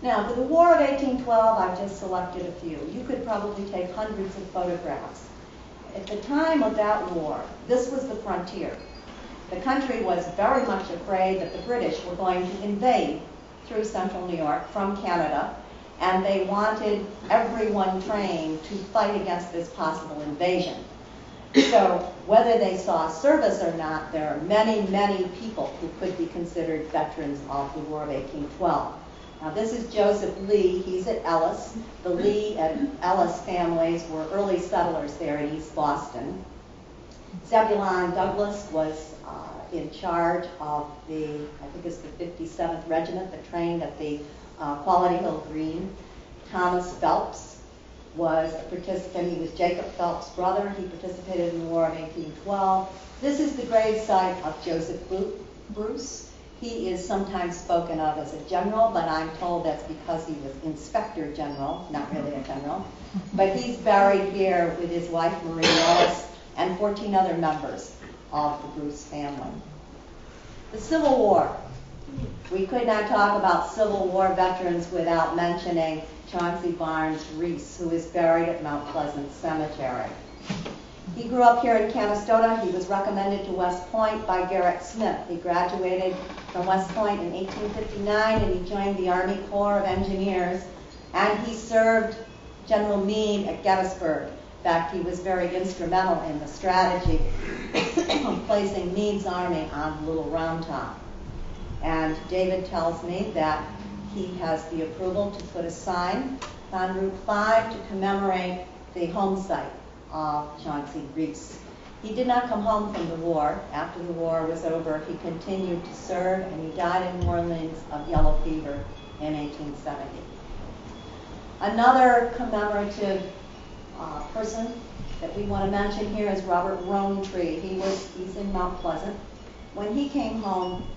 Now, for the War of 1812, I've just selected a few. You could probably take hundreds of photographs. At the time of that war, this was the frontier. The country was very much afraid that the British were going to invade through central New York from Canada, and they wanted everyone trained to fight against this possible invasion. So whether they saw service or not, there are many, many people who could be considered veterans of the War of 1812. Now this is Joseph Lee. He's at Ellis. The Lee and Ellis families were early settlers there in East Boston. Zebulon Douglas was in charge of the, I think it's the 57th Regiment that trained at the Quality Hill Green. Thomas Phelps was a participant. He was Jacob Phelps' brother. He participated in the War of 1812. This is the gravesite of Joseph Bruce. He is sometimes spoken of as a general, but I'm told that's because he was Inspector General, not really a general. But he's buried here with his wife Marie Ellis and 14 other members of the Bruce family. The Civil War. We could not talk about Civil War veterans without mentioning Chauncey Barnes Reese, who is buried at Mount Pleasant Cemetery. He grew up here in Canastota. He was recommended to West Point by Garrett Smith. He graduated from West Point in 1859, and he joined the Army Corps of Engineers, and he served General Meade at Gettysburg. In fact, he was very instrumental in the strategy of placing Meade's army on Little Round Top. And David tells me that he has the approval to put a sign on Route 5 to commemorate the home site of Chauncey Reese. He did not come home from the war. After the war was over, he continued to serve, and he died in New Orleans of yellow fever in 1870. Another commemorative person that we want to mention here is Robert Rowntree. He's in Mount Pleasant. When he came home,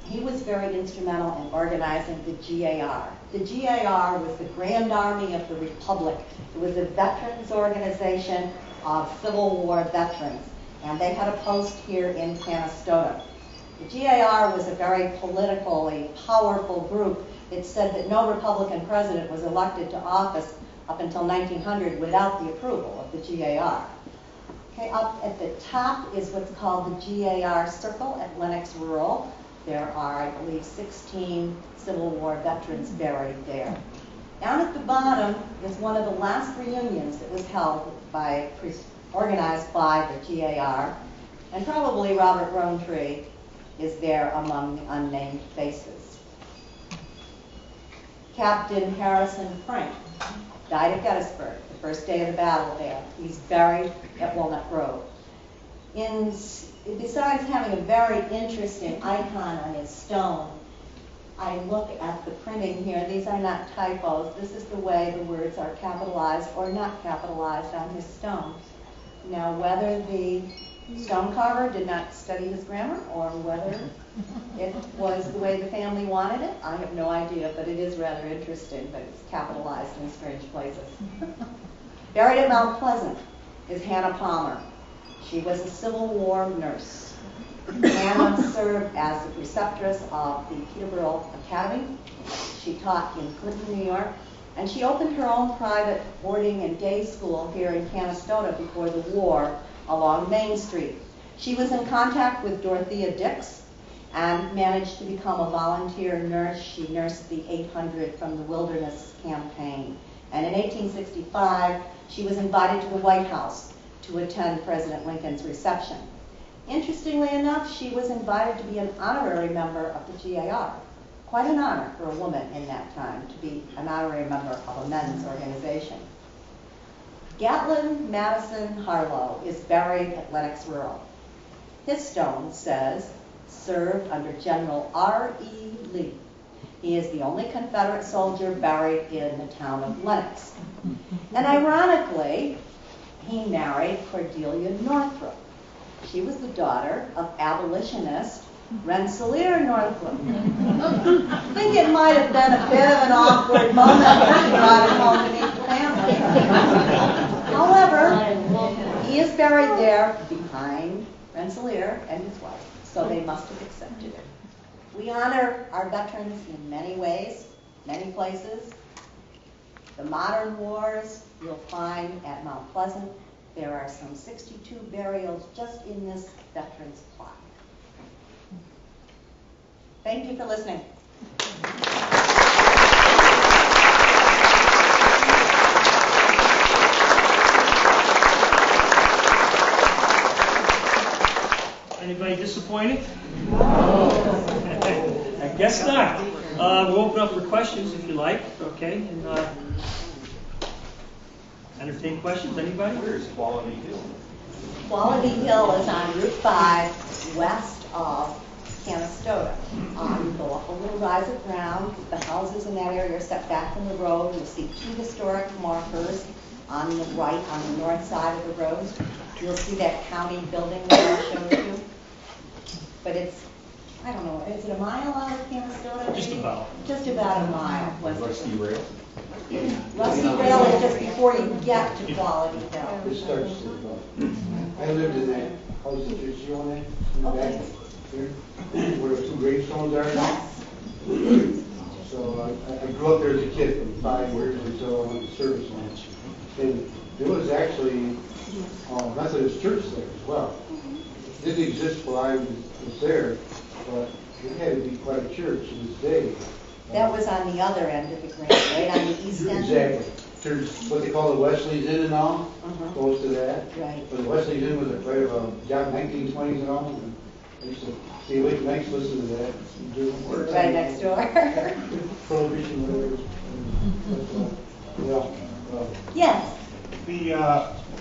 he was very instrumental in organizing the GAR. The GAR was the Grand Army of the Republic. It was a veterans organization of Civil War veterans, and they had a post here in Canastota. The GAR was a very politically powerful group. It said that no Republican president was elected to office up until 1900 without the approval of the GAR. Okay, up at the top is what's called the GAR Circle at Lenox Rural. There are, I believe, 16 Civil War veterans buried there. Down at the bottom is one of the last reunions that was held by, organized by the GAR, and probably Robert Rowntree is there among the unnamed faces. Captain Harrison Frank died at Gettysburg, the first day of the battle there. He's buried at Walnut Grove. Besides having a very interesting icon on his stone, I look at the printing here. These are not typos. This is the way the words are capitalized or not capitalized on his stone. Now, whether the stone carver did not study his grammar or whether it was the way the family wanted it, I have no idea, but it is rather interesting, but it's capitalized in strange places. Buried at Mount Pleasant is Hannah Palmer. She was a Civil War nurse. Hannah served as the preceptress of the Peterborough Academy. She taught in Clinton, New York, and she opened her own private boarding and day school here in Canastota before the war along Main Street. She was in contact with Dorothea Dix and managed to become a volunteer nurse. She nursed the 800 from the Wilderness Campaign. And in 1865, she was invited to the White House to attend President Lincoln's reception. Interestingly enough, she was invited to be an honorary member of the GAR. Quite an honor for a woman in that time to be an honorary member of a men's organization. Gatlette Madison Harlow is buried at Lenox Rural. His stone says, served under General R.E. Lee. He is the only Confederate soldier buried in the town of Lenox. And ironically, he married Cordelia Northrup. She was the daughter of abolitionist Rensselaer Northrup. I think it might have been a bit of an awkward moment when she brought him home to meet the family. However, he is buried there behind Rensselaer and his wife, so they must have accepted it. We honor our veterans in many ways, many places. The modern wars you'll find at Mount Pleasant. There are some 62 burials just in this veterans plot. Thank you for listening. Anybody disappointed? No. I guess not. We'll open up for questions if you like, okay? And entertain questions, anybody? Where's Quality Hill? Quality Hill is on Route 5, west of Canastota. You go up a little rise of ground. The houses in that area are set back from the road. You'll see 2 historic markers on the right, on the north side of the road. You'll see that county building that I showed you. But it's, I don't know, is it a mile out of Canastota? Just about. Just about a mile. Rusty Rail? Rusty Rail is just before you get to Quality Hill. It starts to, I lived in that house that you see on that, in the back here, where the 2 gravestones are. Yes. So I grew up there as a kid from 5 years until I went to service line. And there was actually a Methodist church there as well. It didn't exist while I was there, but it had to be quite a church in this day. That was on the other end of the grant, right on the east end? Exactly. Church, what they call the Wesley's Inn and all, close to that. Right. But the Wesley's Inn was a right of 1920s and all. And I used to stay awake nights listening to that. Right next door. Prohibition, whatever. Yes. The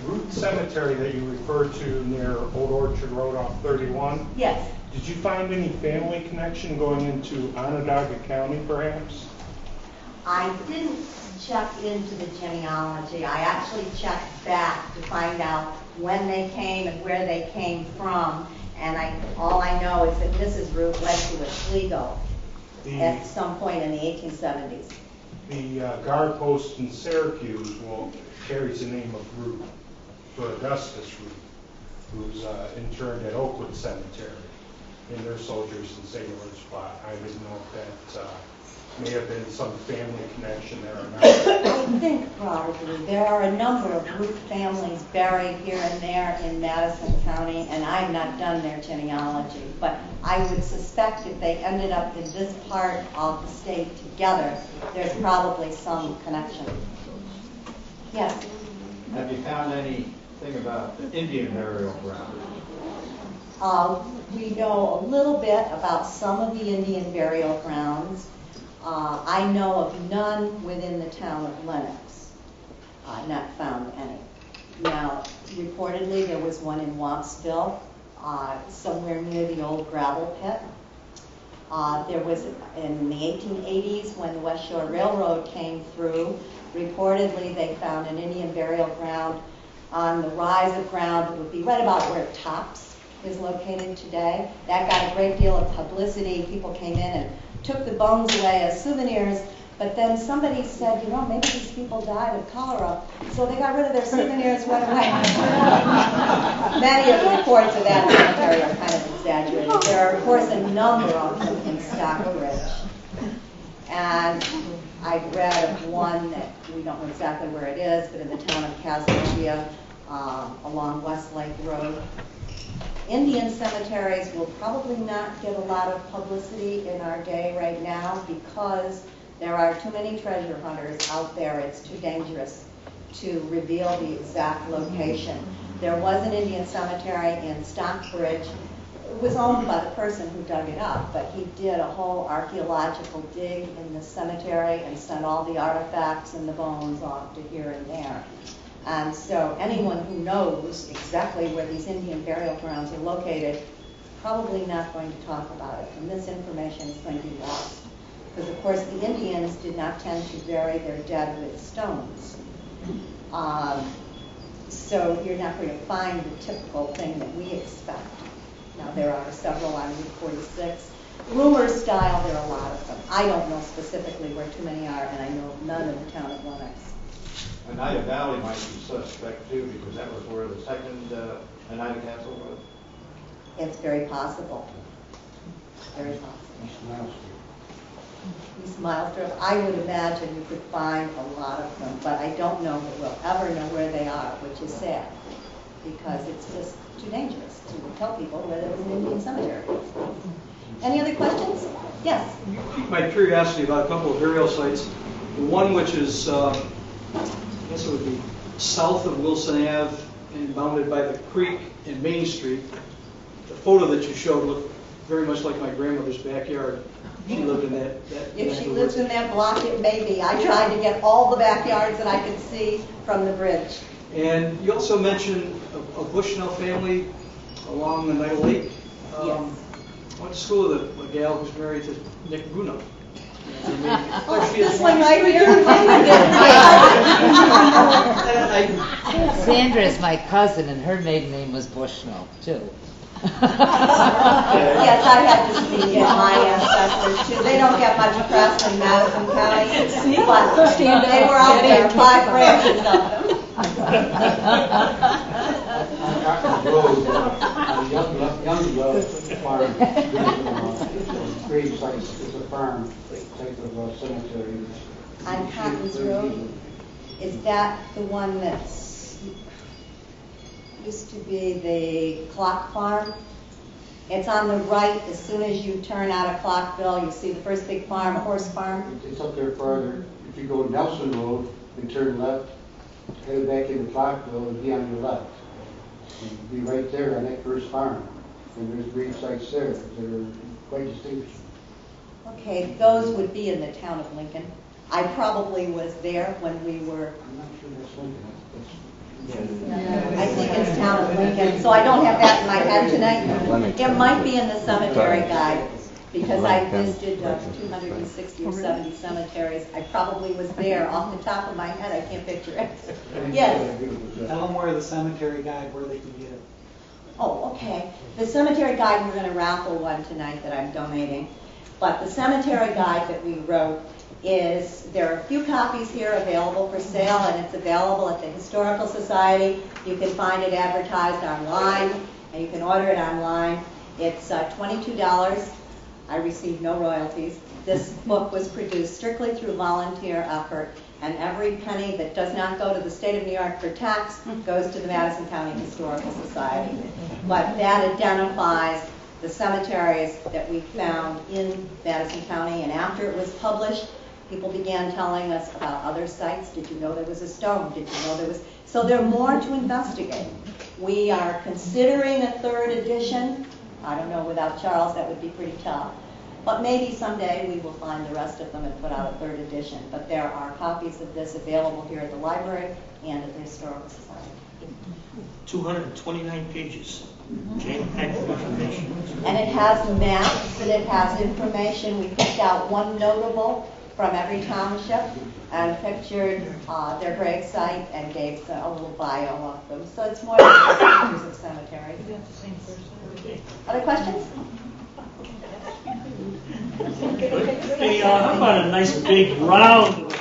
route cemetery that you referred to near Old Orchard Road off 31, Yes. did you find any family connection going into Onondaga County perhaps? I didn't check into the genealogy. I actually checked back to find out when they came and where they came from. And all I know is that Mrs. Root led to Oswego at some point in the 1870s. The guard post in Syracuse carries the name of Root for Augustus Root, who's interred at Oakwood Cemetery in their soldiers and sailors spot. I didn't know if that may have been some family connection there or not. I think probably. There are a number of Root families buried here and there in Madison County, and I've not done their genealogy. But I would suspect if they ended up in this part of the state together, there's probably some connection. Yes? Have you found anything about the Indian burial ground? We know a little bit about some of the Indian burial grounds. I know of none within the town of Lenox. Not found any. Now, reportedly, there was one in Wampsville, somewhere near the old gravel pit. There was, in the 1880s, when the West Shore Railroad came through, reportedly they found an Indian burial ground on the rise of ground that would be right about where Tops is located today. That got a great deal of publicity. People came in and took the bones away as souvenirs, but then somebody said, maybe these people died of cholera, so they got rid of their souvenirs right away. Many of the reports of that cemetery are kind of exaggerated. There are, of course, a number of them in Stockbridge. And I've read of one that we don't know exactly where it is, but in the town of Casablanca, along West Lake Road. Indian cemeteries will probably not get a lot of publicity in our day right now because there are too many treasure hunters out there. It's too dangerous to reveal the exact location. There was an Indian cemetery in Stockbridge. It was owned by the person who dug it up, but he did a whole archaeological dig in the cemetery and sent all the artifacts and the bones off to here and there. And so anyone who knows exactly where these Indian burial grounds are located, probably not going to talk about it. And this information is going to be lost. Because, of course, the Indians did not tend to bury their dead with stones. So you're not going to find the typical thing that we expect. Now, there are several on Route 46. Rumor style, there are a lot of them. I don't know specifically where too many are, and I know none in the town of Lenox. Oneida Valley might be suspect too, because that was where the second Oneida Castle was. It's very possible. Very possible. East Milestrip, I would imagine you could find a lot of them, but I don't know that we'll ever know where they are, which is sad, because it's just too dangerous to tell people where there's an Indian cemetery. Any other questions? Yes. You piqued my curiosity about a couple of burial sites. The one which is, I guess it would be south of Wilson Ave and bounded by the creek and Main Street. The photo that you showed looked very much like my grandmother's backyard. She lived in that If she lives in that block, it may be. I tried to get all the backyards that I could see from the bridge. And you also mentioned a Bushnell family along the Night Lake. Yes. I went to school with a gal who's married to Nick Bruno. This one right here. Sandra is my cousin, and her maiden name was Bushnell, too. Yes, I had to see my ancestors too. They don't get much press in Madison County, but they were out there, 5 branches of them. Young farm, grave sites, it's a farm type of cemetery. On Cotton's Road, is that the one that's used to be the Clock Farm? It's on the right. As soon as you turn out of Clockville, you see the first big farm, a horse farm. It's up there farther. If you go Nelson Road and turn left, head back into Clockville, it'll be on your left. It'll be right there on that first farm. And there's grave sites there that are quite distinguished. Okay, those would be in the town of Lincoln. I probably was there when we were, I'm not sure that's Lincoln. I think it's town of Lincoln, so I don't have that in my head tonight. It might be in the cemetery guide, because I visited 260 or 70 cemeteries. I probably was there. Off the top of my head, I can't picture it. Yes? Tell them where the cemetery guide, where they can get it. Oh, okay. The cemetery guide, we're going to raffle one tonight that I'm donating. But the cemetery guide that we wrote there are a few copies here available for sale, and it's available at the Historical Society. You can find it advertised online, and you can order it online. It's $22. I received no royalties. This book was produced strictly through volunteer effort, and every penny that does not go to the state of New York for tax goes to the Madison County Historical Society. But that identifies the cemeteries that we found in Madison County, and after it was published, people began telling us about other sites. Did you know there was a stone? Did you know there was... So there are more to investigate. We are considering a 3rd edition. I don't know, without Charles, that would be pretty tough. But maybe someday we will find the rest of them and put out a 3rd edition. But there are copies of this available here at the library and at the Historical Society. 229 pages. Jam-packed information. And it has maps and it has information. We picked out one notable from every township and pictured their grave site and gave a little bio of them. So it's more than just pictures of cemeteries. Other questions? Hey, how about a nice big round